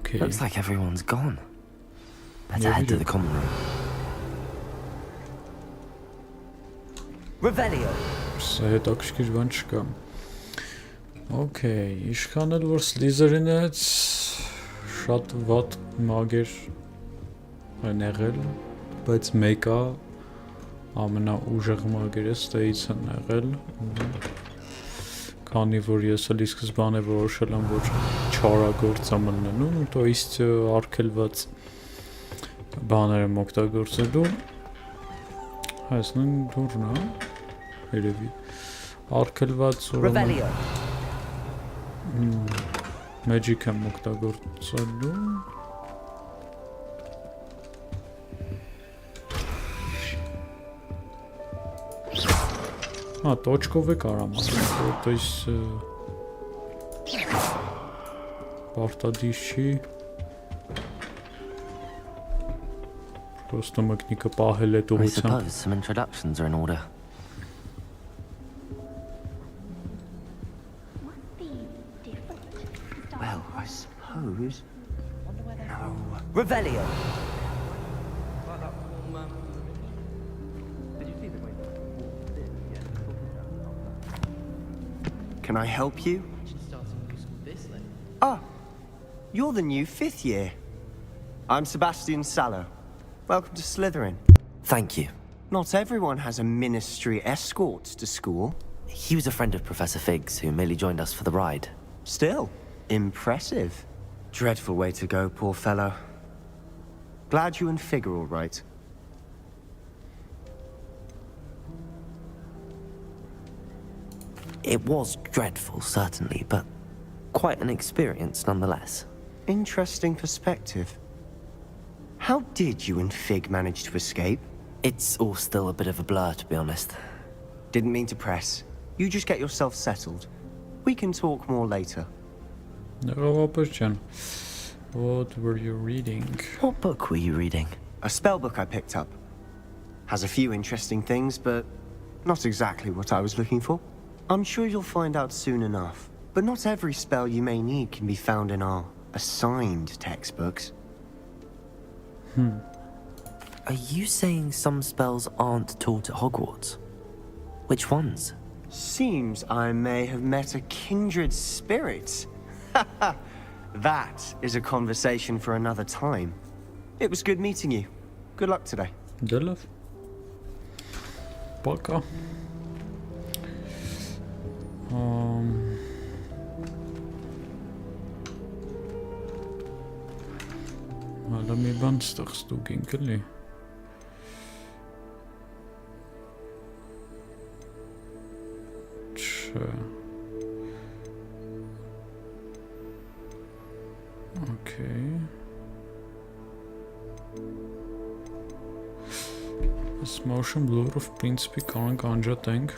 Okay. Looks like everyone's gone. Better head to the common room. Revelio. Սա հետաքրքիր բան չկա։ Okay, իշխանել որ Slytherin-ից շատ վատ մագեր են եղել, բայց մեկը ամենաուժեղ մագերը ստեից են եղել։ Քանի որ ես էլ սկզբանե որոշել եմ որ չարագործ եմ լինում, то есть արգելված բաներ եմ օգտագործելու։ Այս նույն դուրն է, երևի արգելված Revelio. Magic եմ օգտագործելու։ Точков է կարամ ասել, то есть պարտադիր չի, просто մեկնիկը պահել է I ուղղությամբ։ suppose some introductions are in order. Well, I suppose... No. Revelio. Can I help you? Ah, you're the new fifth year. I'm Sebastian Sallow. Welcome to Slytherin. Thank you. Not everyone has a ministry escort to school. He was a friend of Professor Fig's who merely joined us for the ride. Still, impressive. Dreadful way to go, poor fellow. Glad you and Fig are all right. It was dreadful, certainly, but quite an experience nonetheless. Interesting perspective. How did you and Fig manage to escape? It's all still a bit of a blur, to be honest. Didn't mean to press. You just get yourself settled. We can talk more later. What were you reading? What book were you reading? A spell book I picked up. Has a few interesting things, but not exactly what I was looking for. I'm sure you'll find out soon enough. But not every spell you may need can be found in our assigned textbooks. Are you saying some spells aren't taught at Hogwarts? Which ones? Seems I may have met a kindred spirit. That is a conversation for another time. It was good meeting you. Good luck today. Good luck. Пока. Let me band stugin kelly. Okay. This motion blur of principle current anjatենք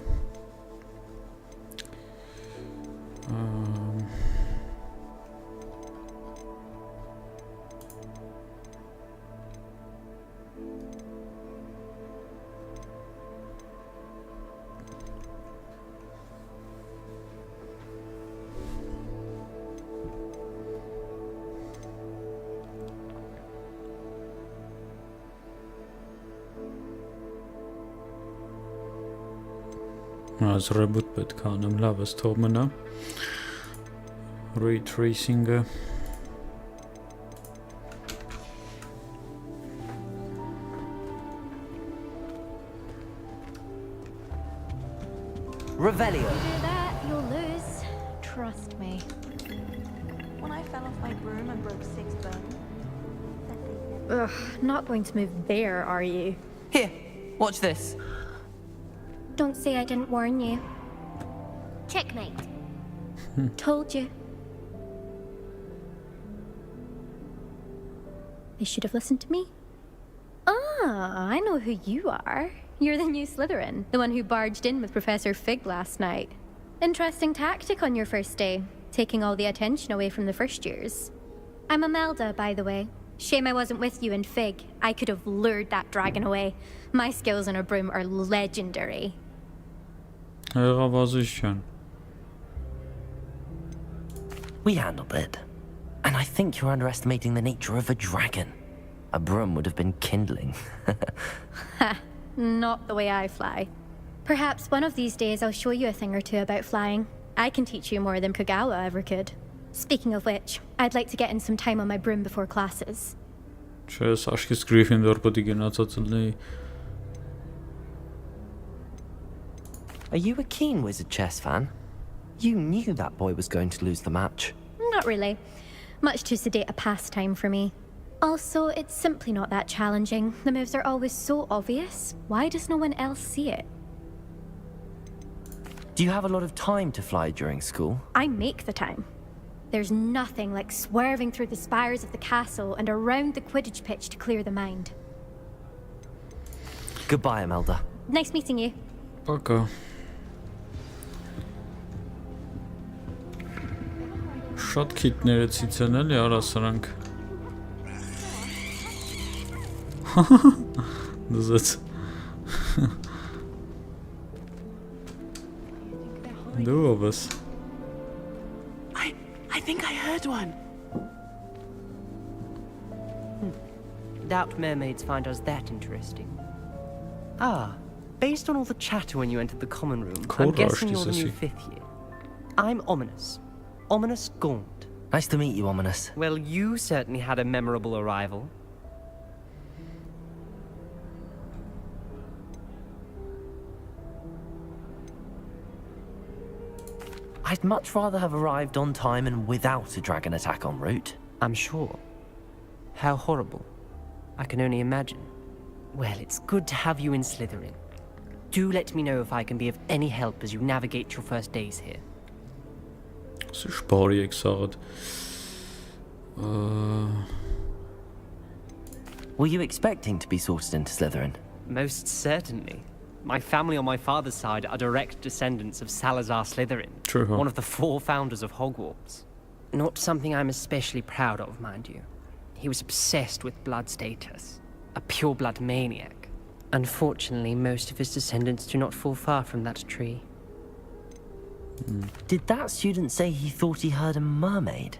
As reboot պետք է անեմ, լավ է, թող մնա ray tracing-ը Revelio. If you do that, you'll lose. Trust me. When I fell off my broom and broke 6 bones. Ugh, not going to move there, are you? Here, watch this. Don't say I didn't warn you. Checkmate. Told you. They should have listened to me. Ah, I know who you are. You're the new Slytherin, the one who barged in with Professor Fig last night. Interesting tactic on your first day, taking all the attention away from the first years. I'm Imelda, by the way. Shame I wasn't with you in Fig. I could have lured that dragon away. My skills on a broom are legendary. We handled it. And I think you're underestimating the nature of a dragon. A broom would have been kindling. Ha, not the way I fly. Perhaps one of these days I'll show you a thing or two about flying. I can teach you more than Kagawa ever could. Speaking of which, I'd like to get in some time on my broom before classes. Չես աշկից Gryffindor պետք է գնացած լինի Are you a keen Wizard chess fan? You knew that boy was going to lose the match. Not really. Much too sedate a pastime for me. Also, it's simply not that challenging. The moves are always so obvious. Why does no one else see it? Do you have a lot of time to fly during school? I make the time. There's nothing like swerving through the spires of the castle and around the Quidditch pitch to clear the mind. Goodbye, Imelda. Nice meeting you. Пока Շատ քիթներեցից են էլի արա սրանք Դզեց Դու ով ես I think I heard one. Doubt mermaids find us that interesting. Ah, based on all the chatter when you entered the common room, I'm guessing you're the new 5th year. I'm Ominous. Ominous Gaunt. Nice to meet you, Ominous. Well, you certainly had a memorable arrival. I'd much rather have arrived on time and without a dragon attack en route. I'm sure. How horrible. I can only imagine. Well, it's good to have you in Slytherin. Do let me know if I can be of any help as you navigate your first days here. Spari exad. Were you expecting to be sorted into Slytherin? Most certainly. My family on my father's side are direct descendants of Salazar Slytherin, True, huh? one of the 4 founders of Hogwarts. Not something I'm especially proud of, mind you. He was obsessed with blood status, a pure-blood maniac. Unfortunately, most of his descendants do not fall far from that tree. Did that student say he thought he heard a mermaid?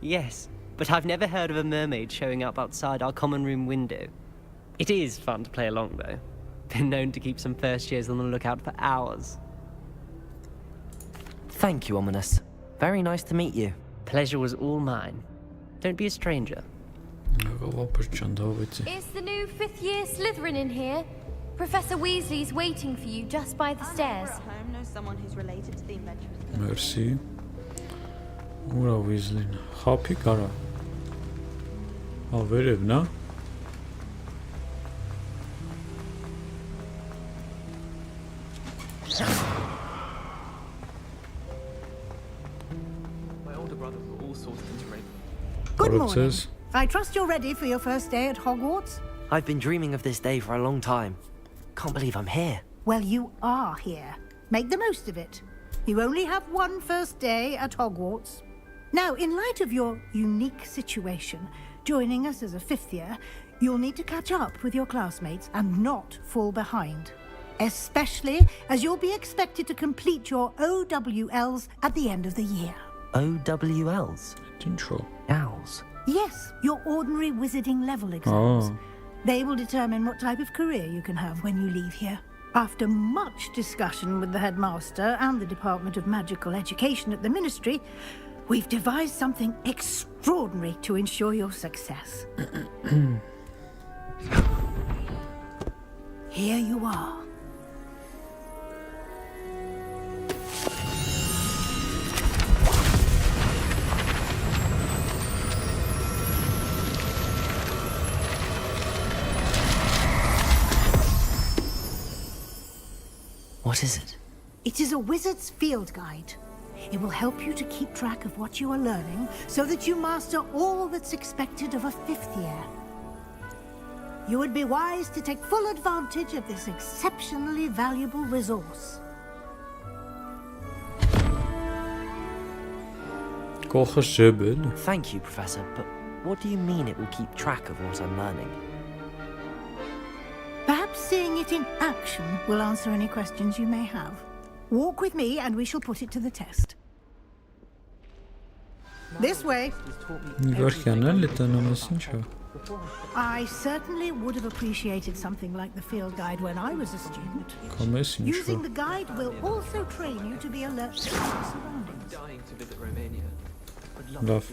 Yes, but I've never heard of a mermaid showing up outside our common room window. It is fun to play along, though. Been known to keep some first years on the lookout for hours. Thank you, Ominous. Very nice to meet you. Pleasure was all mine. Don't be a stranger. Is the new 5th year Slytherin in here? Professor Weasley's waiting for you just by the stairs. Home knows someone who's related to the inventor. Merci. Ura Weasley-ն։ Խափի կարա։ Վերևն է։ My older brothers were all sorted into rape. Good morning. I trust you're ready for your first day at Hogwarts? I've been dreaming of this day for a long time. Can't believe I'm here. Well, you are here. Make the most of it. You only have one first day at Hogwarts. Now, in light of your unique situation, joining us as a 5th year, you'll need to catch up with your classmates and not fall behind. Especially as you'll be expected to complete your OWLs at the end of the year. OWLs? Intro. Owls? Yes, your ordinary wizarding level exams. They will determine what type of career you can have when you leave here. After much discussion with the headmaster and the Department of Magical Education at the Ministry, we've devised something extraordinary to ensure your success. Here you are. What is it? It is a wizard's field guide. It will help you to keep track of what you are learning so that you master all that's expected of a 5th year. You would be wise to take full advantage of this exceptionally valuable resource. Thank you, Professor, but what do you mean it will keep track of what I'm learning? Perhaps seeing it in action will answer any questions you may have. Walk with me and we shall put it to the test. This way. I certainly would have appreciated something like the field guide when I was a student. Using the guide will also train you to be alert to your surroundings. Dying to visit Romania. Love.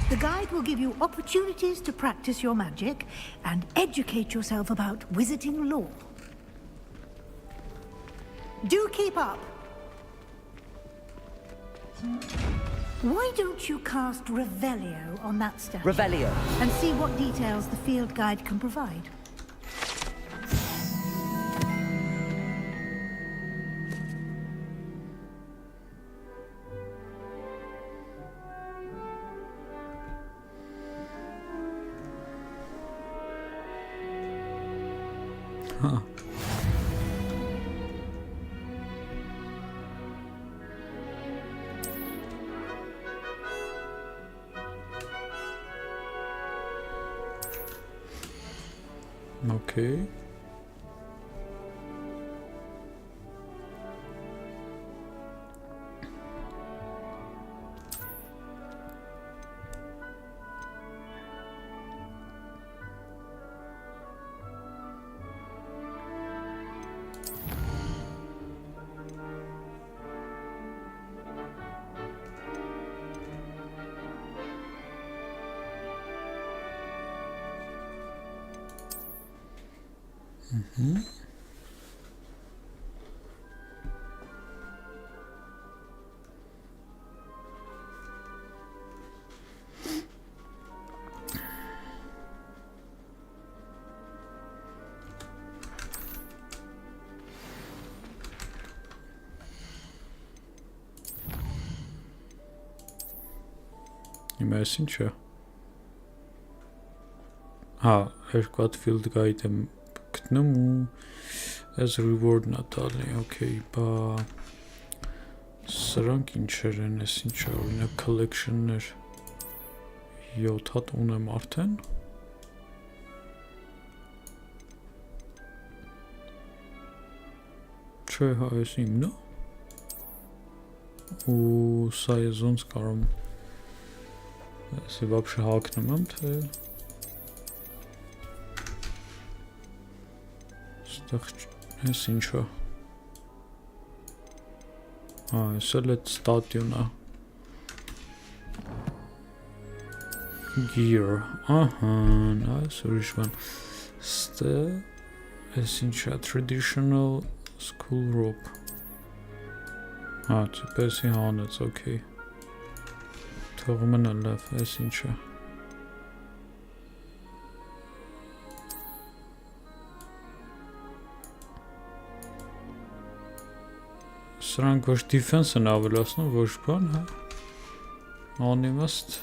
The guide will give you opportunities to practice your magic and educate yourself about wizarding lore. Do keep up. Why don't you cast Revelio on that statue? Revelio. And see what details the field guide can provide. Huh. Okay. Հիմա ես ինչ է։ Հա, երկու հատ field guide եմ գտնում ու as reward-ն է տալի, okay, բա սրանք ինչեր են, ես ինչ է, օրինակ collection-ներ 7 հատ ունեմ արդեն։ Չէ, հա, ես իմն է։ Ու սա ես ոնց կարող եմ если вообще հակնում եմ, թե ստեղ ես ինչա։ Հա, ես էլ էտ ստատյուն է։ Gear, ահա, այս ուրիշ բան։ Ստե, ես ինչա, traditional school robe։ Հա, չպեսի հանեց, okay։ Թողում են լավ, այս ինչա։ Սրանք ոչ defense են ավելացնում, ոչ բան, հա։ Անիմաստ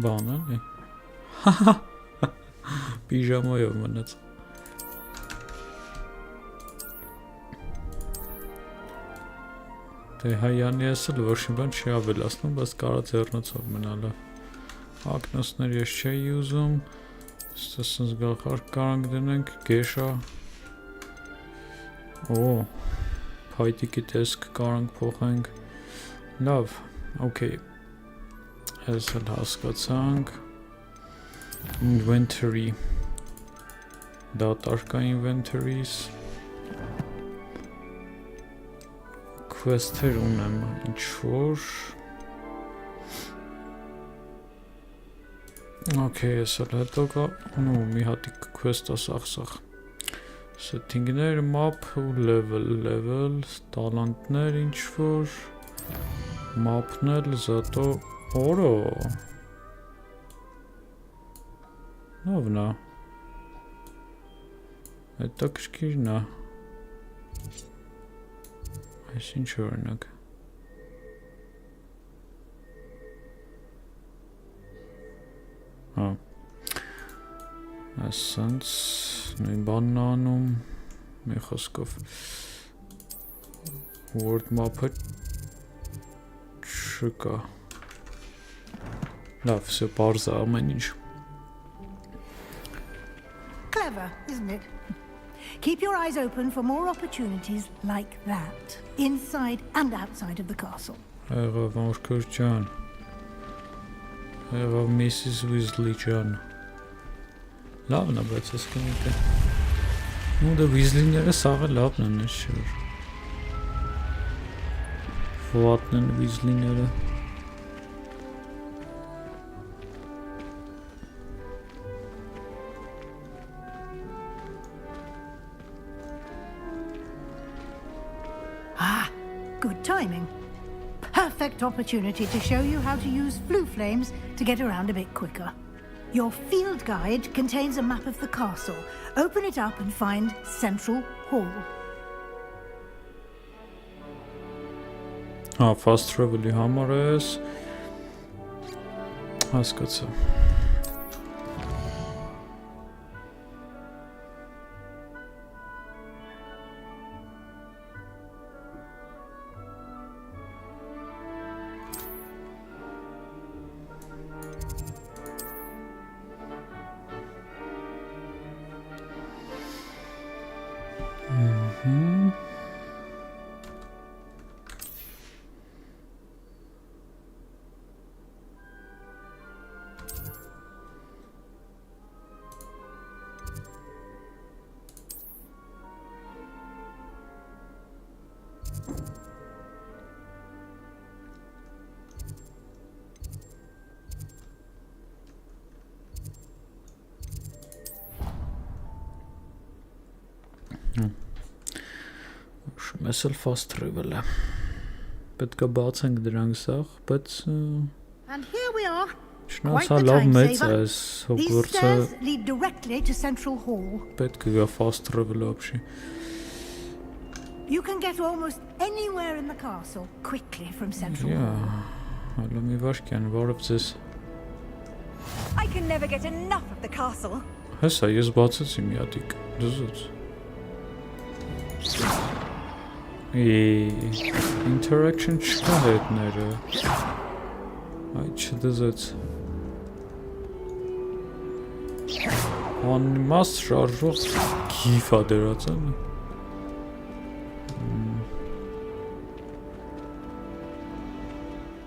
բան էլի։ Պիժամայով մնաց։ Դե հայանի ասել ոչ մի բան չի ավելացնում, բայց կարա ձեռնոցով մնալը։ Ակնոցներ ես չի ուզում, ստեսնս գլխարկ կարանք դնենք, գեշա։ Օ, փայտիկի տեսք կարանք փոխենք։ Լավ, okay։ Ես էլ հասկացանք։ Inventory։ Դատարկա inventories։ Quest-եր ունեմ, ինչ-որ։ Okay, ես էլ հետո կա, մի հատիկ quest-ա սաղ։ Setting-ներ, map ու level, տալանտներ ինչ-որ, map-նել, զատո, օրո։ Լավն է։ Հետաքրքիրն է։ Այս ինչ օրինակ։ Հա։ Ասենց նույն բանն անում, մի խոսքով word map-ը չկա։ Լավ, սա պարզ է ամեն ինչ։ Clever, isn't it? Keep your eyes open for more opportunities like that, inside and outside of the castle. Եղավ Արկուր ջան։ Եղավ Mrs. Weasley ջան։ Լավն է, բայց ես կնիկը։ Ու դա Weasley-ները սաղը լավն են, ես չէ։ Վատն են Weasley-ները։ Good timing. Perfect opportunity to show you how to use flue flames to get around a bit quicker. Your field guide contains a map of the castle. Open it up and find Central Hall. Fast travel-ի համար ես հասկացա։ Մեզ էլ fast travel-ը։ Պետք է բացենք դրանք սաղ, բայց And here we are. Չնայած լավ մեծ է այս Hogwarts-ը։ These stairs lead directly to Central Hall. Պետք է գա fast travel ապշի։ You can get almost anywhere in the castle quickly from Central Hall. Հələ մի վաշկյան, բարև ձեզ։ I can never get enough of the castle. Հեսա, ես բացեցի մի հատիկ, դզուց։ Interaction չկա հետները։ Այ չդզեց։ Անիմաստ շարժող գիֆ ա դրած ալի։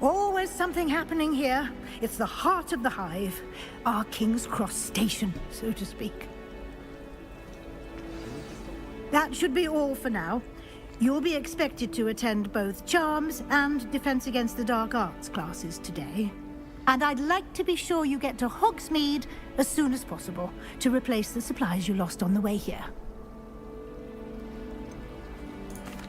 Always something happening here. It's the heart of the hive, our King's Cross station, so to speak. That should be all for now. You'll be expected to attend both Charms and Defense Against the Dark Arts classes today. And I'd like to be sure you get to Hogsmeade as soon as possible to replace the supplies you lost on the way here.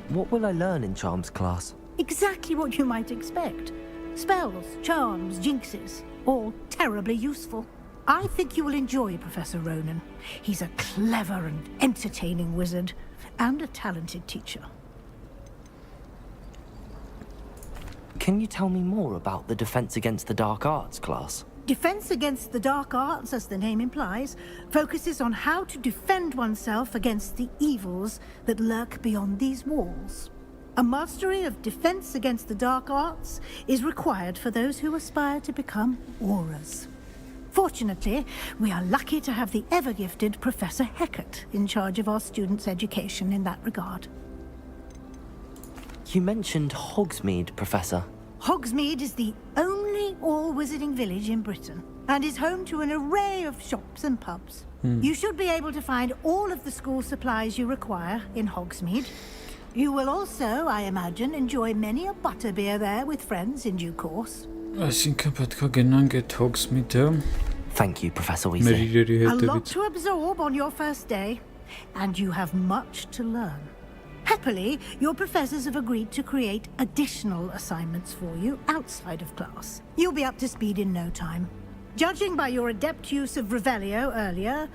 What will I learn in Charms class? Exactly what you might expect. Spells, charms, jinxes, all terribly useful. I think you will enjoy Professor Ronan. He's a clever and entertaining wizard, and a talented teacher. Can you tell me more about the Defense Against the Dark Arts class? Defense Against the Dark Arts, as the name implies, focuses on how to defend oneself against the evils that lurk beyond these walls. A mastery of Defense Against the Dark Arts is required for those who aspire to become auras. Fortunately, we are lucky to have the ever-gifted Professor Hecat in charge of our students' education in that regard. You mentioned Hogsmeade, Professor. Hogsmeade is the only all-wizarding village in Britain and is home to an array of shops and pubs. You should be able to find all of the school supplies you require in Hogsmeade. You will also, I imagine, enjoy many a butterbeer there with friends in due course. Այսինքն պետք է գնանք այդ Hogsmeade-ը։ Thank you, Professor Weasley. A lot to absorb on your first day, and you have much to learn. Happily, your professors have agreed to create additional assignments for you outside of class. You'll be up to speed in no time. Judging by your adept use of Revelio earlier,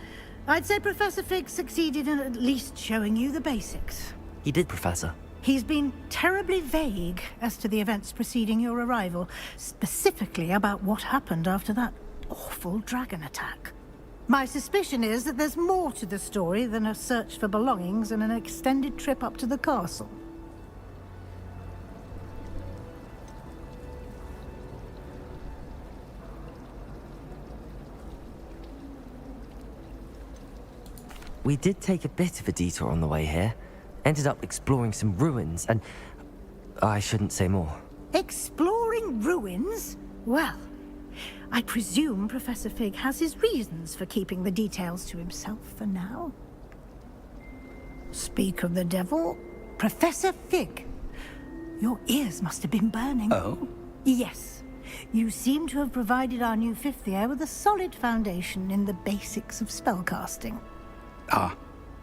I'd say Professor Fig succeeded in at least showing you the basics. He did, Professor. He's been terribly vague as to the events preceding your arrival, specifically about what happened after that awful dragon attack. My suspicion is that there's more to the story than a search for belongings and an extended trip up to the castle. We did take a bit of a detour on the way here. Ended up exploring some ruins and... I shouldn't say more. Exploring ruins? Well, I presume Professor Fig has his reasons for keeping the details to himself for now. Speak of the devil, Professor Fig. Your ears must have been burning. Oh? Yes. You seem to have provided our new fifth year with a solid foundation in the basics of spellcasting. Ah,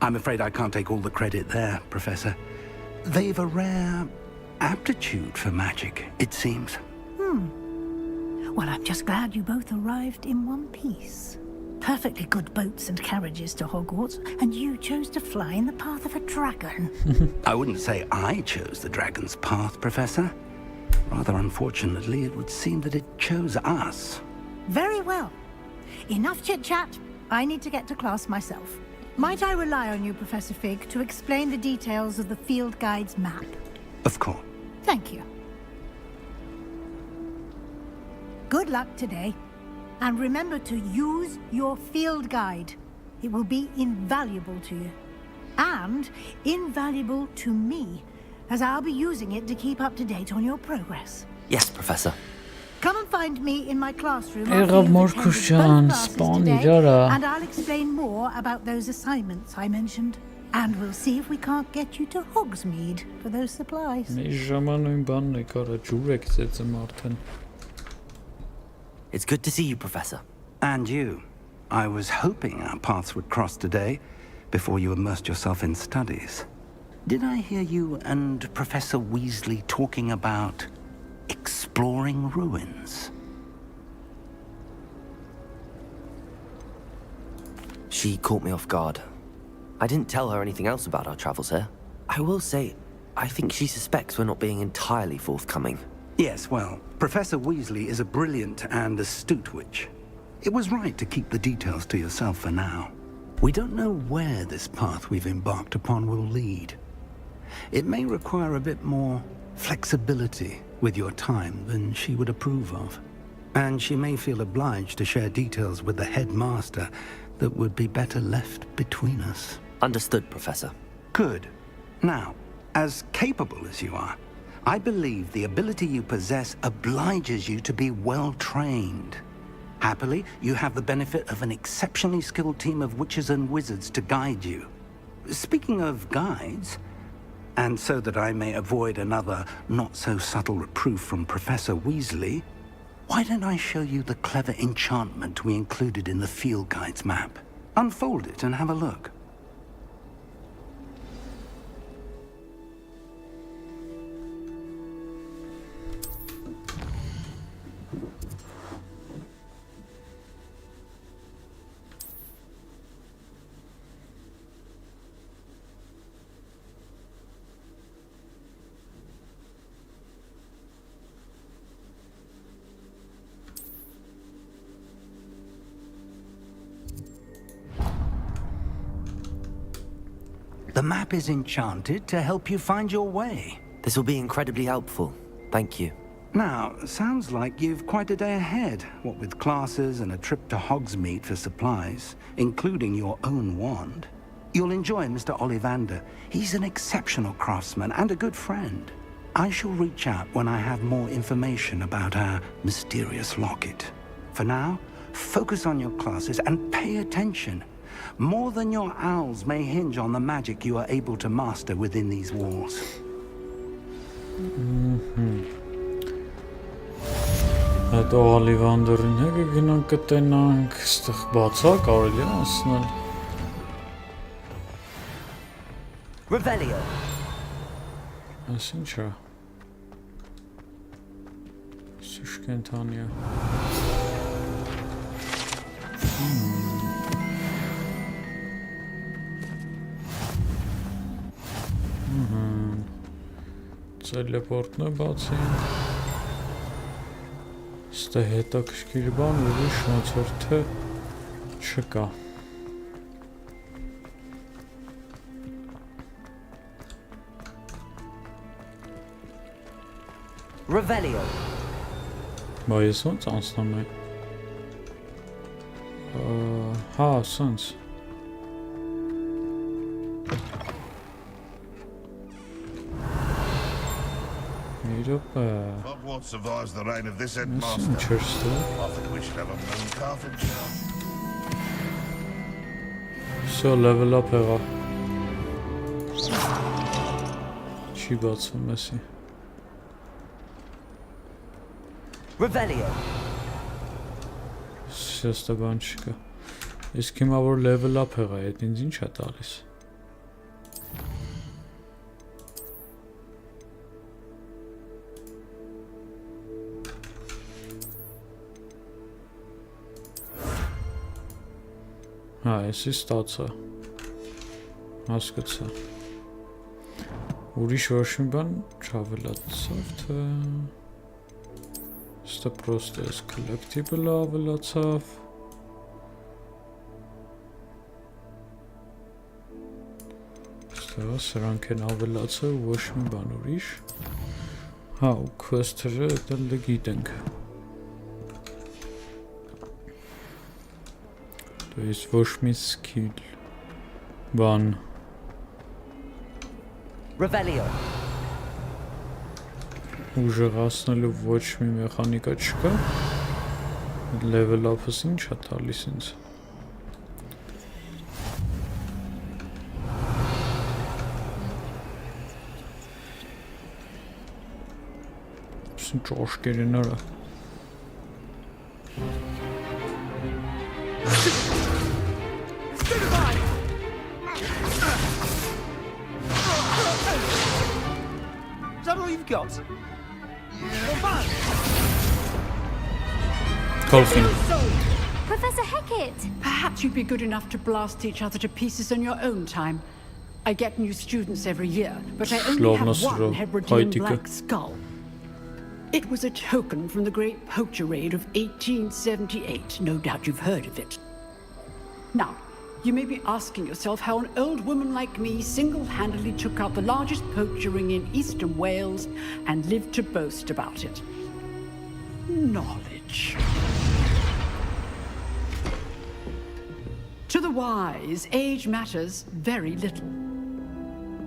I'm afraid I can't take all the credit there, Professor. They've a rare aptitude for magic, it seems. Well, I'm just glad you both arrived in one piece. Perfectly good boats and carriages to Hogwarts, and you chose to fly in the path of a dragon. I wouldn't say I chose the dragon's path, Professor. Rather unfortunately, it would seem that it chose us. Very well. Enough chit-chat. I need to get to class myself. Might I rely on you, Professor Fig, to explain the details of the field guide's map? Of course. Thank you. Good luck today. And remember to use your field guide. It will be invaluable to you. And invaluable to me, as I'll be using it to keep up to date on your progress. Yes, Professor. Come and find me in my classroom Եղավ մորքուշան, սպան իրարա։ and I'll explain more about those assignments I mentioned. And we'll see if we can't get you to Hogsmeade for those supplies. Մի ժամանույն բանն է կարա ջուր եք ծեծը մարդեն։ It's good to see you, Professor. And you. I was hoping our paths would cross today before you immersed yourself in studies. Did I hear you and Professor Weasley talking about exploring ruins? She caught me off guard. I didn't tell her anything else about our travels here. I will say, I think she suspects we're not being entirely forthcoming. Yes, well, Professor Weasley is a brilliant and astute witch. It was right to keep the details to yourself for now. We don't know where this path we've embarked upon will lead. It may require a bit more flexibility with your time than she would approve of. And she may feel obliged to share details with the headmaster that would be better left between us. Understood, Professor. Good. Now, as capable as you are, I believe the ability you possess obliges you to be well trained. Happily, you have the benefit of an exceptionally skilled team of witches and wizards to guide you. Speaking of guides, and so that I may avoid another not-so-subtle reproof from Professor Weasley, why don't I show you the clever enchantment we included in the field guide's map? Unfold it and have a look. The map is enchanted to help you find your way. This will be incredibly helpful. Thank you. Now, sounds like you've quite a day ahead, what with classes and a trip to Hogsmeade for supplies, including your own wand. You'll enjoy Mr. Ollivander. He's an exceptional craftsman and a good friend. I shall reach out when I have more information about our mysterious locket. For now, focus on your classes and pay attention. More than your owls may hinge on the magic you are able to master within these walls. Հետո Ollivander-ին հեկը գնանք կտենանք, ստեղ բացա կարելի է անցնել։ Revelio. Այս ինչ է։ Սիշ կենթանի է։ Տելեպորտն է բացին։ Ստե հետաքրքիր բան ուրիշ ոնց որ թե չկա։ Revelio. Բա ես ոնց անցնում եմ։ Հա, սենց։ Hogwarts survives the reign of this headmaster. Interesting. I think we should have a moon carpenter. So level up եղա։ Չի բացվում էսի։ Revelio. Սեստա բան չկա։ Իսկ հիմա որ level up եղա, այդ ինձ ինչ է տալիս։ Հա, էսի ստացա։ Հասկացա։ Ուրիշ ոչ մի բան չավելացավ, թե Ստե պրոստը էս collectible-ը ավելացավ։ Ստեղա սրանք են ավելացավ, ոչ մի բան ուրիշ։ Հա, ու quest-երը էլ դե գիտենք։ То есть ոչ մի skill բան Revelio. ուժեղացնելու ոչ մի մեխանիկա չկա։ Level up-ս ինչ է տալիս ինձ։ Սին ճոշկերին արա։ that all you've got? Professor Hecat! Perhaps you'd be good enough to blast each other to pieces on your own time. I get new students every year, but I only have one Hebridean black skull. It was a token from the Great Poacher Raid of 1878. No doubt you've heard of it. Now, you may be asking yourself how an old woman like me single-handedly took out the largest poacher ring in eastern Wales and lived to boast about it. Knowledge. To the wise, age matters very little.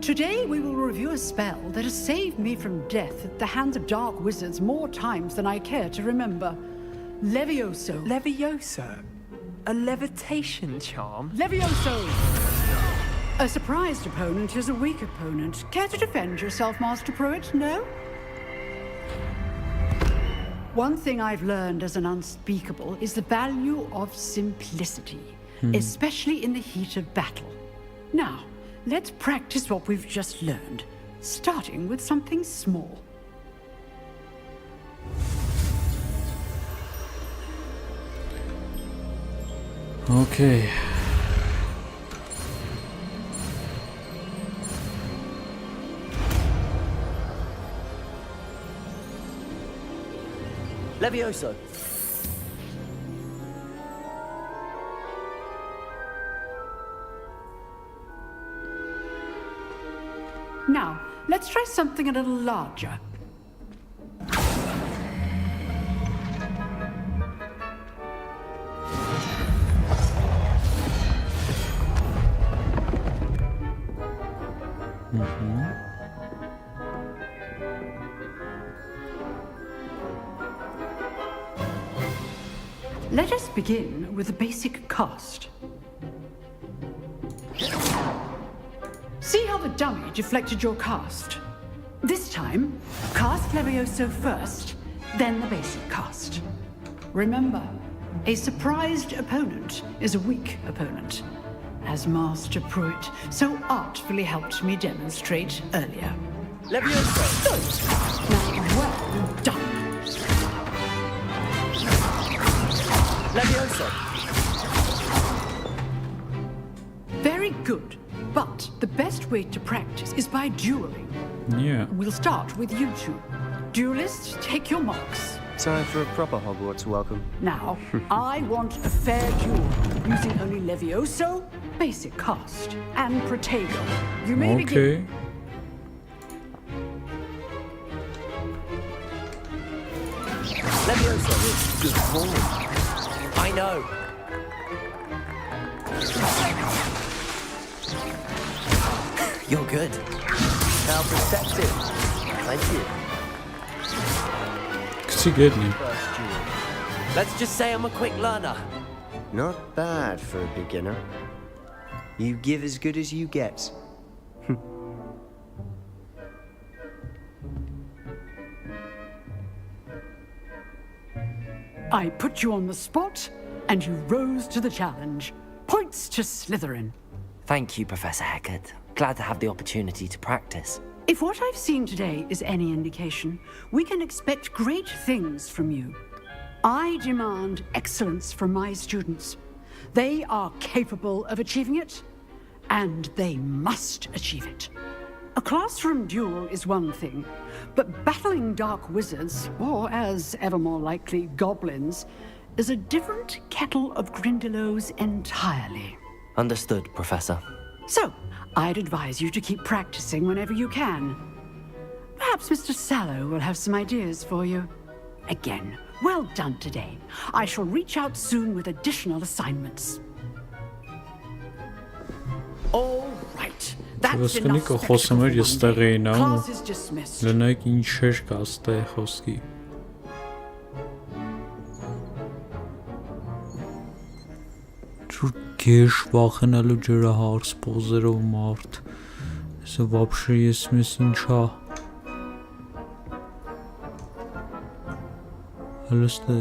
Today we will review a spell that has saved me from death at the hands of dark wizards more times than I care to remember. Levioso. Levioso? A levitation charm? Levioso! A surprised opponent is a weak opponent. Care to defend yourself, Master Pruitt? No? One thing I've learned as an unspeakable is the value of simplicity, especially in the heat of battle. Now, let's practice what we've just learned, starting with something small. Okay. Levioso. Now, let's try something a little larger. Let us begin with a basic cast. See how the dummy deflected your cast? This time, cast Levioso first, then the basic cast. Remember, a surprised opponent is a weak opponent, as Master Pruitt so artfully helped me demonstrate earlier. Levioso! Good. Now, well done. Levioso! Very good. But the best way to practice is by dueling. Yeah. We'll start with you two. Duelists, take your marks. Time for a proper Hogwarts welcome. Now, I want a fair duel, using only Levioso, basic cast, and Protego. You may begin. Levioso, good call. I know. You're good. How perceptive. Thank you. First duel. Let's just say I'm a quick learner. Not bad for a beginner. You give as good as you get. I put you on the spot, and you rose to the challenge. Points to Slytherin. Thank you, Professor Hecat. Glad to have the opportunity to practice. If what I've seen today is any indication, we can expect great things from you. I demand excellence from my students. They are capable of achieving it, and they must achieve it. A classroom duel is one thing, but battling dark wizards, or as ever more likely, goblins, is a different kettle of Grindylows entirely. Understood, Professor. So, I'd advise you to keep practicing whenever you can. Perhaps Mr. Sallow will have some ideas for you. Again, well done today. I shall reach out soon with additional assignments. All right. That's enough spectacle. Class is dismissed. Լնայք ինչեր կա ստե խոսքի։ Գեշ վախենալու ջրահարս պոզերով մարդ։ Սա вообще ես մեզ ինչա։ Հլստե։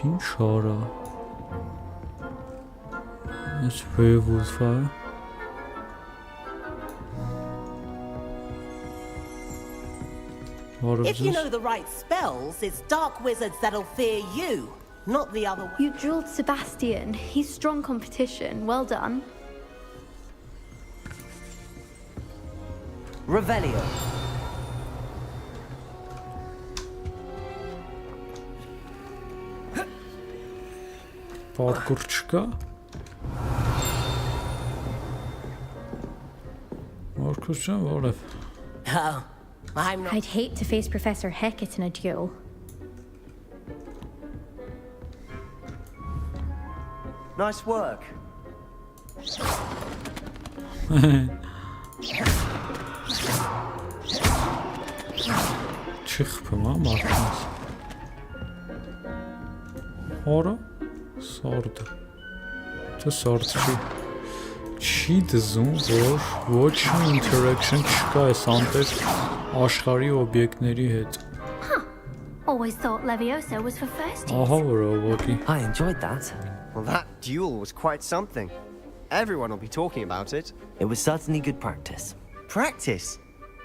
Ինչ արա։ It's very wolf. If you know the right spells, it's dark wizards that'll fear you, not the other way. You drilled Sebastian. He's strong competition. Well done. Revelio. Parkour չկա։ Parkour չա, որև։ Oh, I'm not. I'd hate to face Professor Hecat in a duel. Nice work. Չխփում, հա, մարդկանց։ Հորը սորդը։ Չէ, սորդ չի։ Չի դզում, որ ոչ մի interaction չկա այս անտեր աշխարհի օբյեկտների հետ։ Always thought Leviosa was for first years. Ահա որ ովոքի։ I enjoyed that. Well, that duel was quite something. Everyone will be talking about it. It was certainly good practice. Practice?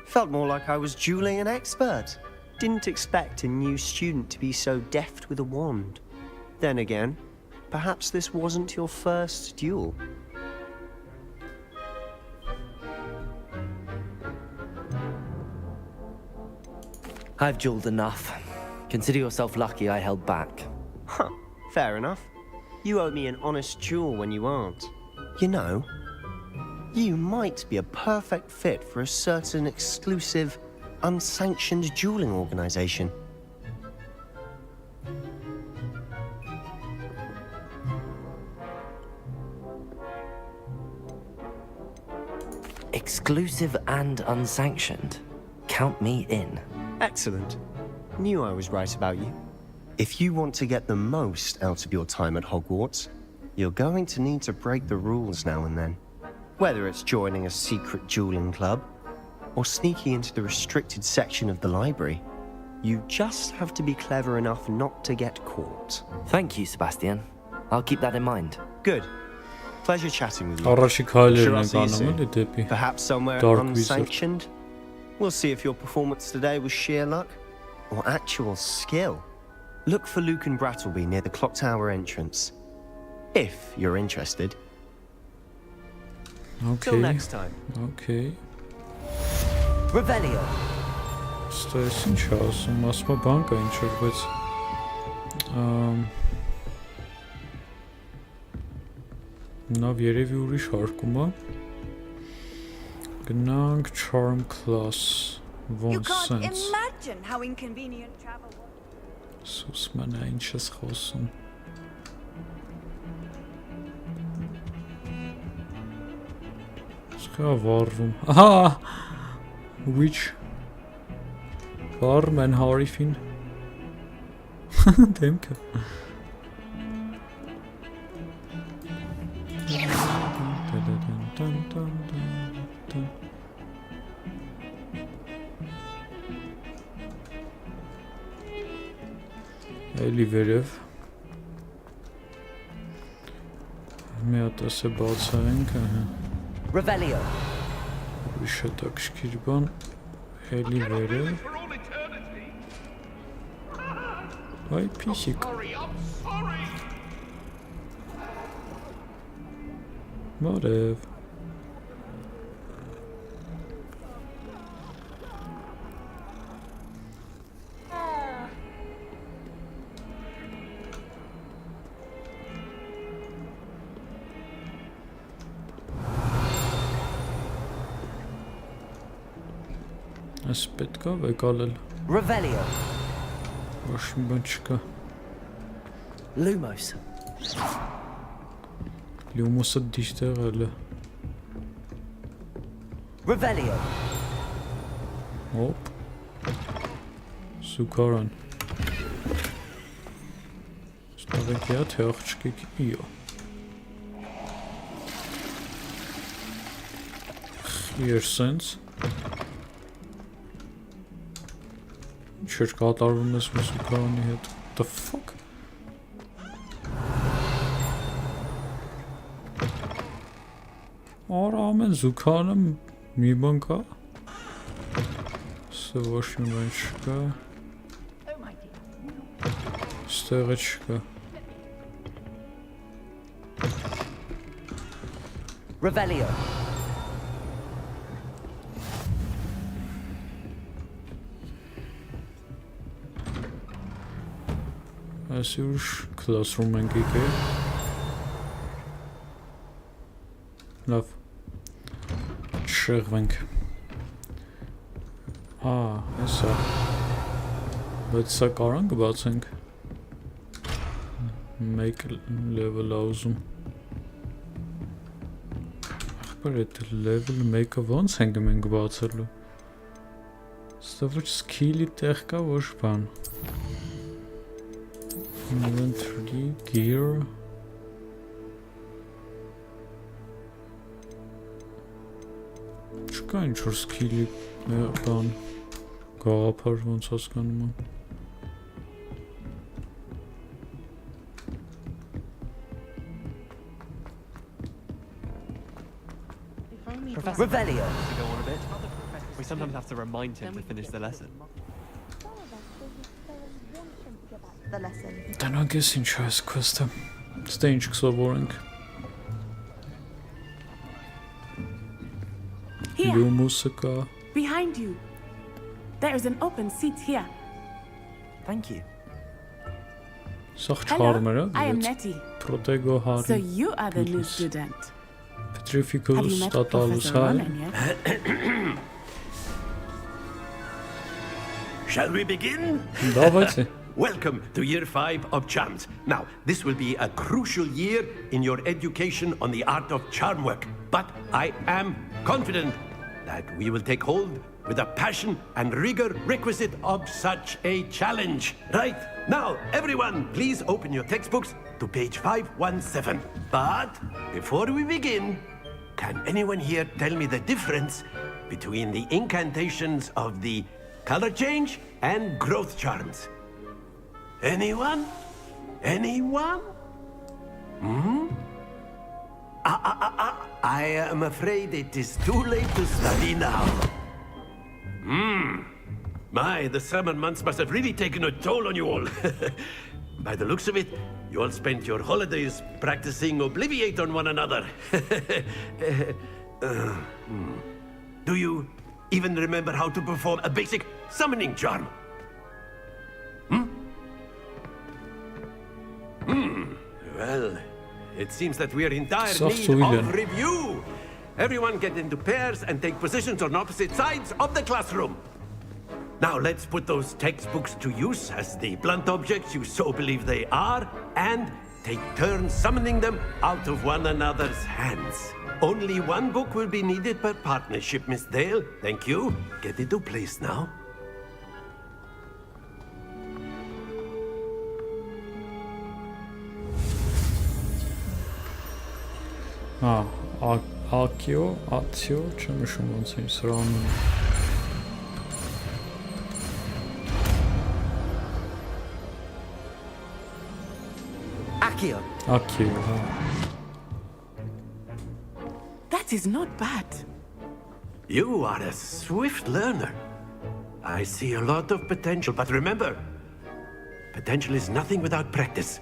Felt more like I was dueling an expert. Didn't expect a new student to be so deft with a wand. Then again, perhaps this wasn't your first duel. I've dueled enough. Consider yourself lucky I held back. Huh, fair enough. You owe me an honest duel when you aren't. You know, you might be a perfect fit for a certain exclusive, unsanctioned dueling organization. Exclusive and unsanctioned. Count me in. Excellent. Knew I was right about you. If you want to get the most out of your time at Hogwarts, you're going to need to break the rules now and then. Whether it's joining a secret dueling club, or sneaking into the restricted section of the library, you just have to be clever enough not to get caught. Thank you, Sebastian. I'll keep that in mind. Good. Pleasure chatting with you. Առաջի քայլերն Sure, I'll են see you կանում soon. էլի դեպի Perhaps somewhere Dark Wizard. unsanctioned? We'll see if your performance today was sheer luck or actual skill. Look for Luke and Brattleby near the clock tower entrance. If you're interested. Okay. Till next time. Okay. Revelio. Ստես ինչ ասում, ասում է բան կա ինչ որ, բայց Նավ երևի ուրիշ հարկում է։ Գնանք charm class You one can't sense։ imagine how inconvenient travel was. Սուս մնա ինչ ես խոսում։ Սկա վարվում։ Ահա Which Վարում են հարիվին։ Դեմքը։ Էլի վերև։ Մի հատ ասե բացայինք, ահա։ Revelio. Ուրիշ հետաքրքիր բան, էլի վերև։ Այ պիսիկ։ Բարև։ Այս պետք է վեկալել։ Revelio. Ոչ մի բան չկա։ Lumos. Լյումոսը դիշտեղ էլ է։ Revelio. Հոպ։ Սուքարան։ Ստավեք յա թե աղջկիկ իո։ Here sense։ Ինչ կատարվում ես սուքարանի հետ։ The fuck? Արա ամեն զուքանը մի բան կա։ Ստեղ ոչ մի բան չկա։ Ստեղը չկա։ Revelio. Այսուր classroom ենք եկել։ Լավ։ Շեղվենք։ Հեսա։ Բայց սա կարան կբացենք։ Մեկ level աուզում։ Ախպար այդ level 1-ը ոնց ենք մենք բացելու։ Ստա ոչ skill-ի տեղ կա ոչ բան։ Inventory, gear. Չկա ինչ-որ skill-ի բան, գաղափար ոնց հասկանում եմ։ Revelio. To go on a bit. We sometimes have to remind him to finish the lesson. The lesson. Then I guess ինչ է այս quest-ը։ Ստե ինչ կսովորենք։ Here. Behind you. There is an open seat here. Thank you. Hello, I am Nettie. Protego Hari. So you are the new student. Petrificus Have you met Tatalus Professor Hari. Ronan yet? Shall we begin? Давайте. Welcome to Year 5 of Charms. Now, this will be a crucial year in your education on the art of charm work. But I am confident that we will take hold with the passion and rigor requisite of such a challenge. Right, now, everyone, please open your textbooks to page 517. But before we begin, can anyone here tell me the difference between the incantations of the color change and growth charms? Anyone? Anyone? I am afraid it is too late to study now. My, the summer months must have really taken a toll on you all. By the looks of it, you all spent your holidays practicing Obliviate on one another. Do you even remember how to perform a basic summoning charm? Well, it seems that we are in dire need of review. Everyone get into pairs and take positions on opposite sides of the classroom. Now let's put those textbooks to use as the blunt objects you so believe they are, and take turns summoning them out of one another's hands. Only one book will be needed per partnership, Miss Dale. Thank you. Get into place now. Accio, չեմ հիշում ոնց է սրան։ Accio. Accio, That is not bad. You are a swift learner. I see a lot of potential, but remember, potential is nothing without practice.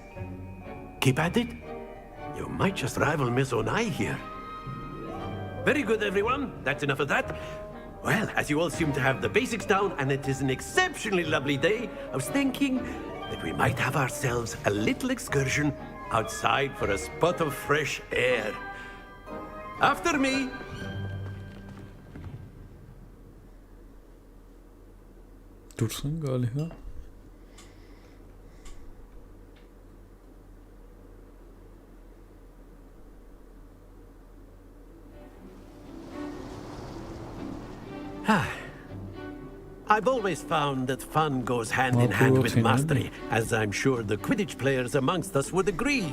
Keep at it. You might just rival Miss Onai here. Very good, everyone. That's enough of that. Well, as you all seem to have the basics down, and it is an exceptionally lovely day, I was thinking that we might have ourselves a little excursion outside for a spot of fresh air. After me. Դուրս են գալի, հա։ I've always found that fun goes hand in hand with mastery, as I'm sure the Quidditch players amongst us would agree.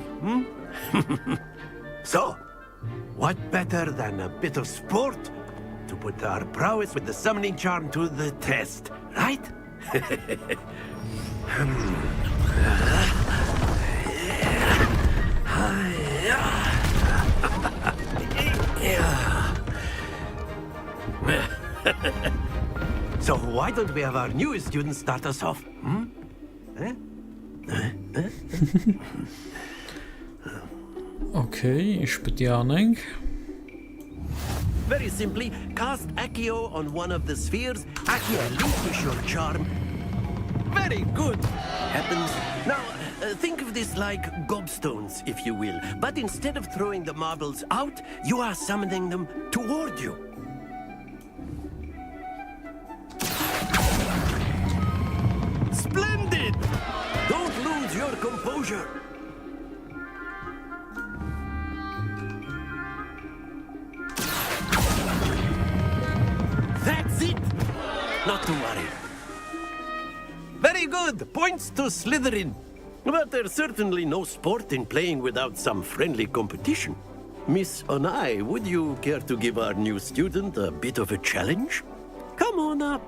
So, what better than a bit of sport to put our prowess with the summoning charm to the test, right? So Why don't we have our newest student start us off? Okay, ինչ պետք է անենք? Very simply, cast Accio on one of the spheres. Accio, relinquish your charm. Very good. Happens. Now, think of this like gobstones, if you will. But instead of throwing the marbles out, you are summoning them toward you. Splendid! Don't lose your composure. That's it! Not to worry. Very good! Points to Slytherin. But there's certainly no sport in playing without some friendly competition. Miss Onai, would you care to give our new student a bit of a challenge? Come on up.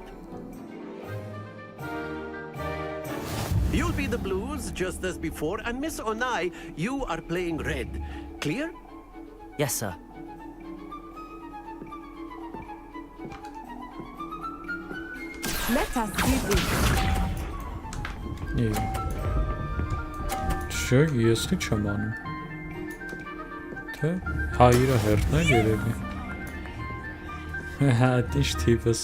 You'll be the blues, just as before, and Miss Onai, you are playing red. Clear? Yes, sir. Let us see this. Չէ, ես լի չեմ անում։ Թե հայրը հերթն է երևի։ Հա, դիշ թիվս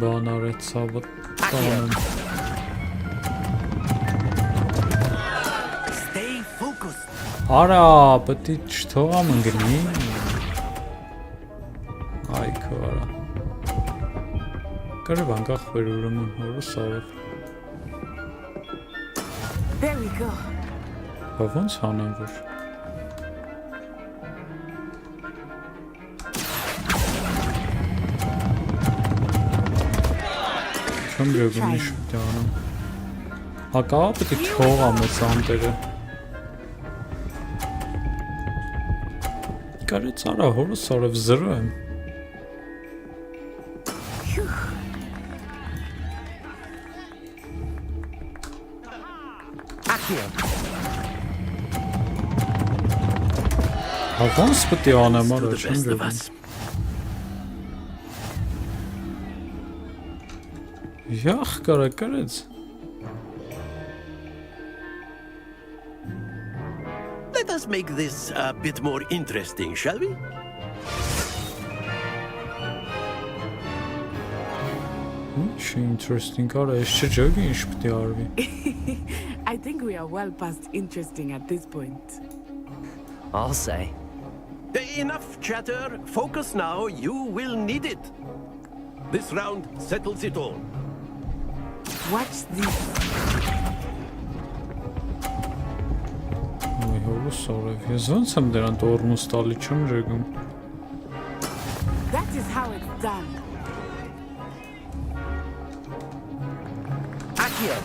բան արեց ցավը տանում։ Stay focused. Արա, պետք է չթողամ ընկնի։ Այ քորա։ Կարև անկախ վեր ուրեմն հորս արավ։ There we go. Բա ոնց հանեմ որ։ Չեմ ջոգում ինչ պետք է անեմ։ Հակա պետք է թողամ այս անտերը։ Կարեց արա հորս արավ 0 եմ։ Ոնց պետք է անեմ արա չեմ ջոգում։ Յախ կարա կարեց։ Let us make this a bit more interesting, shall we? Ինչ interesting կարա, ես չջոգի ինչ պետք է արվի։ I think we are well past interesting at this point. I'll say. Enough chatter. Focus now. You will need it. This round settles it all. Watch this. Այ հորս արավ, ես ոնց եմ դրան տորմուս տալի չեմ ջոգում։ That is how it's done. Accio.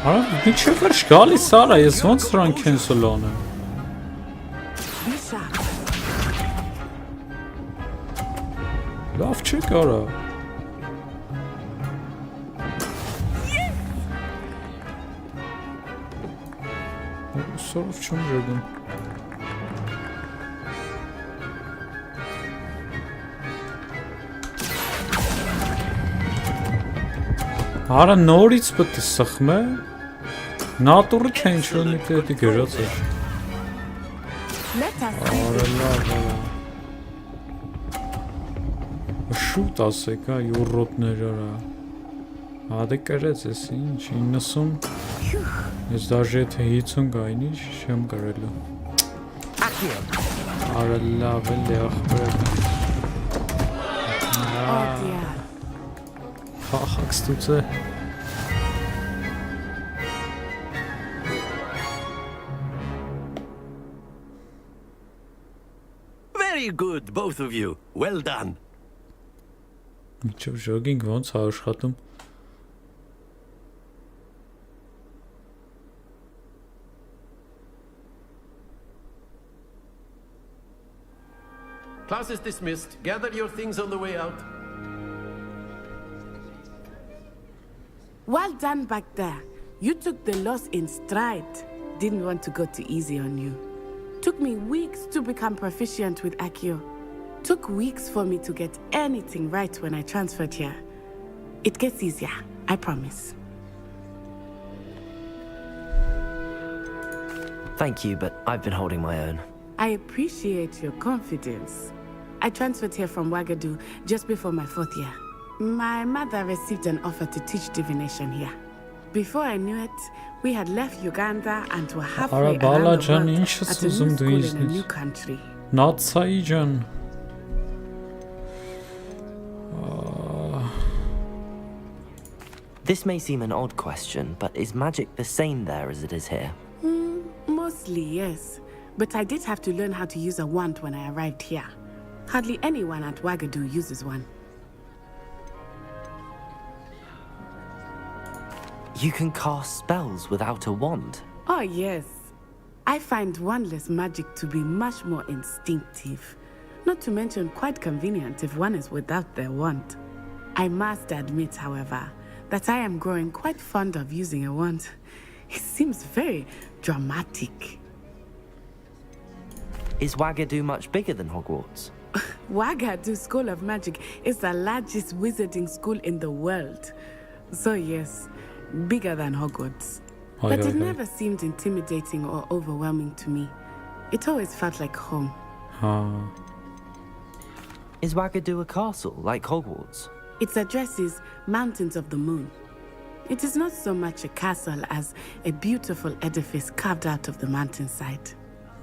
Արա, ինչի՞ վերջ գալիս արա, ես ոնց դրան cancel անեմ։ Be sharp. Լավ չի կարա։ Սորով չեմ ջոգում։ Արա նորից պետք է սխմե։ Նատուրը չէ ինչ որ մի տեղ գրած է։ Let us see. Արա լավ է։ Շուտ ասեք, այ ուրոտներ արա։ Հադե կրեց ես ինչ 90։ Ես դաժե եթե 50 գայնի չեմ կարելու։ Արա լավ է ախպեր։ Oh dear. Խախակստուց է։ Very good, both of you. Well done. Միջով ժոգինգ ոնց է աշխատում։ Class is dismissed. Gather your things on the way out. Well done back there. You took the loss in stride. Didn't want to go too easy on you. Took me weeks to become proficient with Accio. Took weeks for me to get anything right when I transferred here. It gets easier, I promise. Thank you, but I've been holding my own. I appreciate your confidence. I transferred here from Wagadu just before my 4th year. My mother received an offer to teach divination here. Before I knew it, we had left Uganda and were halfway around the world at a new school in a new country. Not Saijan. This may seem an odd question, but is magic the same there as it is here? Mostly, yes. But I did have to learn how to use a wand when I arrived here. Hardly anyone at Wagadu uses one. You can cast spells without a wand? Oh, yes. I find wandless magic to be much more instinctive. Not to mention quite convenient if one is without their wand. I must admit, however, that I am growing quite fond of using a wand. It seems very dramatic. Is Wagadu much bigger than Hogwarts? Wagadu School of Magic is the largest wizarding school in the world. So yes, bigger than Hogwarts. But it never seemed intimidating or overwhelming to me. It always felt like home. Is Wagadu a castle, like Hogwarts? Its address is Mountains of the Moon. It is not so much a castle as a beautiful edifice carved out of the mountainside.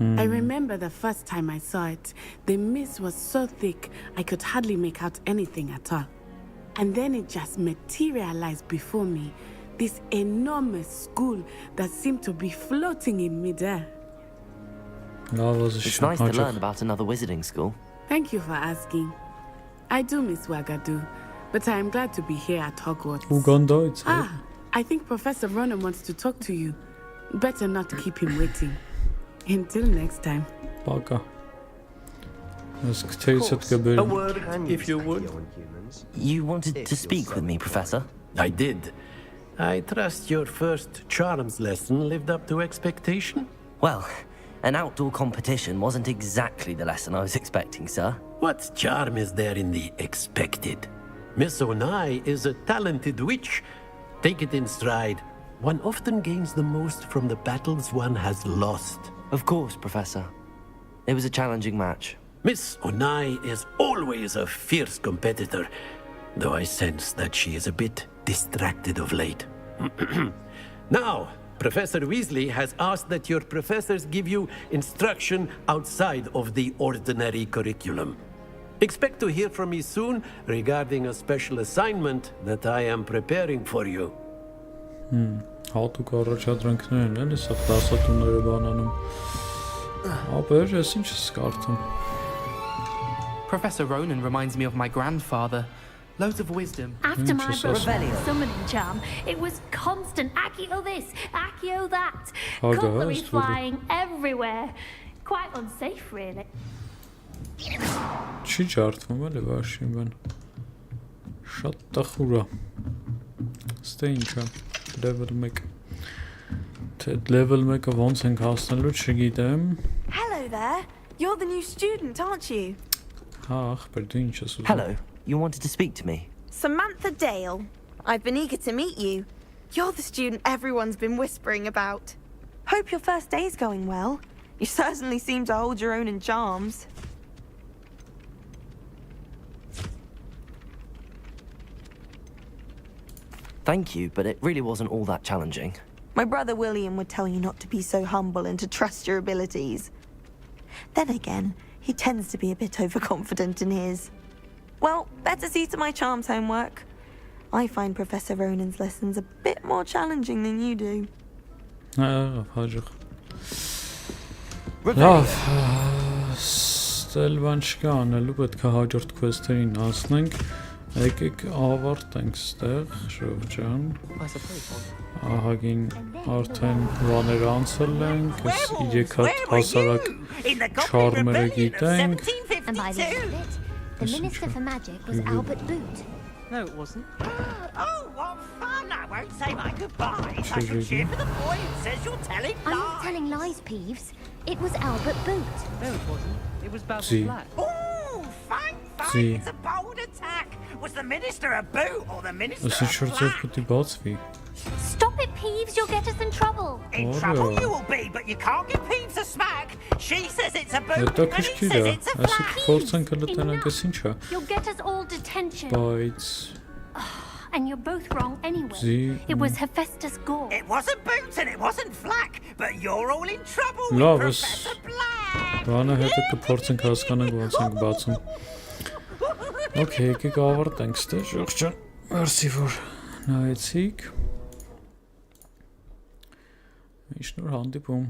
I remember the first time I saw it, the mist was so thick I could hardly make out anything at all. And then it just materialized before me, this enormous school that seemed to be floating in midair. It's nice to learn about another wizarding school. Thank you for asking. I do miss Wagadu, but I am glad to be here at Hogwarts. I think Professor Ronan wants to talk to you. Better not keep him waiting. Until next time. Пока. A word, if you would. You wanted to speak with me, Professor? I did. I trust your first charms lesson lived up to expectation? Well, an outdoor competition wasn't exactly the lesson I was expecting, sir. What charm is there in the expected? Miss Onai is a talented witch. Take it in stride. One often gains the most from the battles one has lost. Of course, Professor. It was a challenging match. Miss Onai is always a fierce competitor, though I sense that she is a bit distracted of late. Now, Professor Weasley has asked that your professors give you instruction outside of the ordinary curriculum. Expect to hear from me soon regarding a special assignment that I am preparing for you. Հատուկ առաջադրանքներ են, էլի սա դասատուները բանանում։ Ապեր, ես ինչ ես կարդում։ Professor Ronan reminds me of my grandfather. Loads of wisdom. After my brother's summoning charm, it was constant Accio this, Accio that. Cutlery flying everywhere. Quite unsafe, really. Չի ջարդվում էլի վաշին բան։ Շատ տխուր է։ Ստե ինչ է։ Level 1. Level 1-ը ոնց ենք հասնելու չգիտեմ։ Hello there. You're the new student, aren't you? Ախպեր, դու ինչ ես ուզում։ Hello. You wanted to speak to me? Samantha Dale. I've been eager to meet you. You're the student everyone's been whispering about. Hope your first day's going well. You certainly seem to hold your own in charms. Thank you, but it really wasn't all that challenging. My brother William would tell you not to be so humble and to trust your abilities. Then again, he tends to be a bit overconfident in his. Well, better see to my charms homework. I find Professor Ronan's lessons a bit more challenging than you do. Հաջող։ Լավ, ստել բան չկա անելու, պետք է հաջորդ quest-երին հասնենք։ Եկեք ավարտենք ստեղ, շրջան։ Ահագին արդեն բաներ անցել ենք, ես 3 հատ հասարակ չարմերը գիտենք։ And by the end of it, the Minister for Magic was Albert Boot. No, it wasn't. Oh, what fun! I won't say my goodbyes. I shall cheer for the boy who says you're telling lies. I'm not telling lies, Peeves. It was Albert Boot. No, it wasn't. It was Basil See. Black. Oh, fun! It's a bold attack. Was the minister a boot or the minister a flag? Stop it, Peeves. You'll get us in trouble. In trouble you will be, but you can't give Peeves a smack. She says it's a boot, and he says it's a flag. You'll get us all detention. Bites. And you're both wrong anyway. It was Hephaestus Gore. It wasn't Boots and it wasn't Flack, but you're all in trouble with Professor Black. Okay, եկեք ավարտենք ստե, շողջան, մերսի որ նայեցիք, ինչ նոր հանդիպում։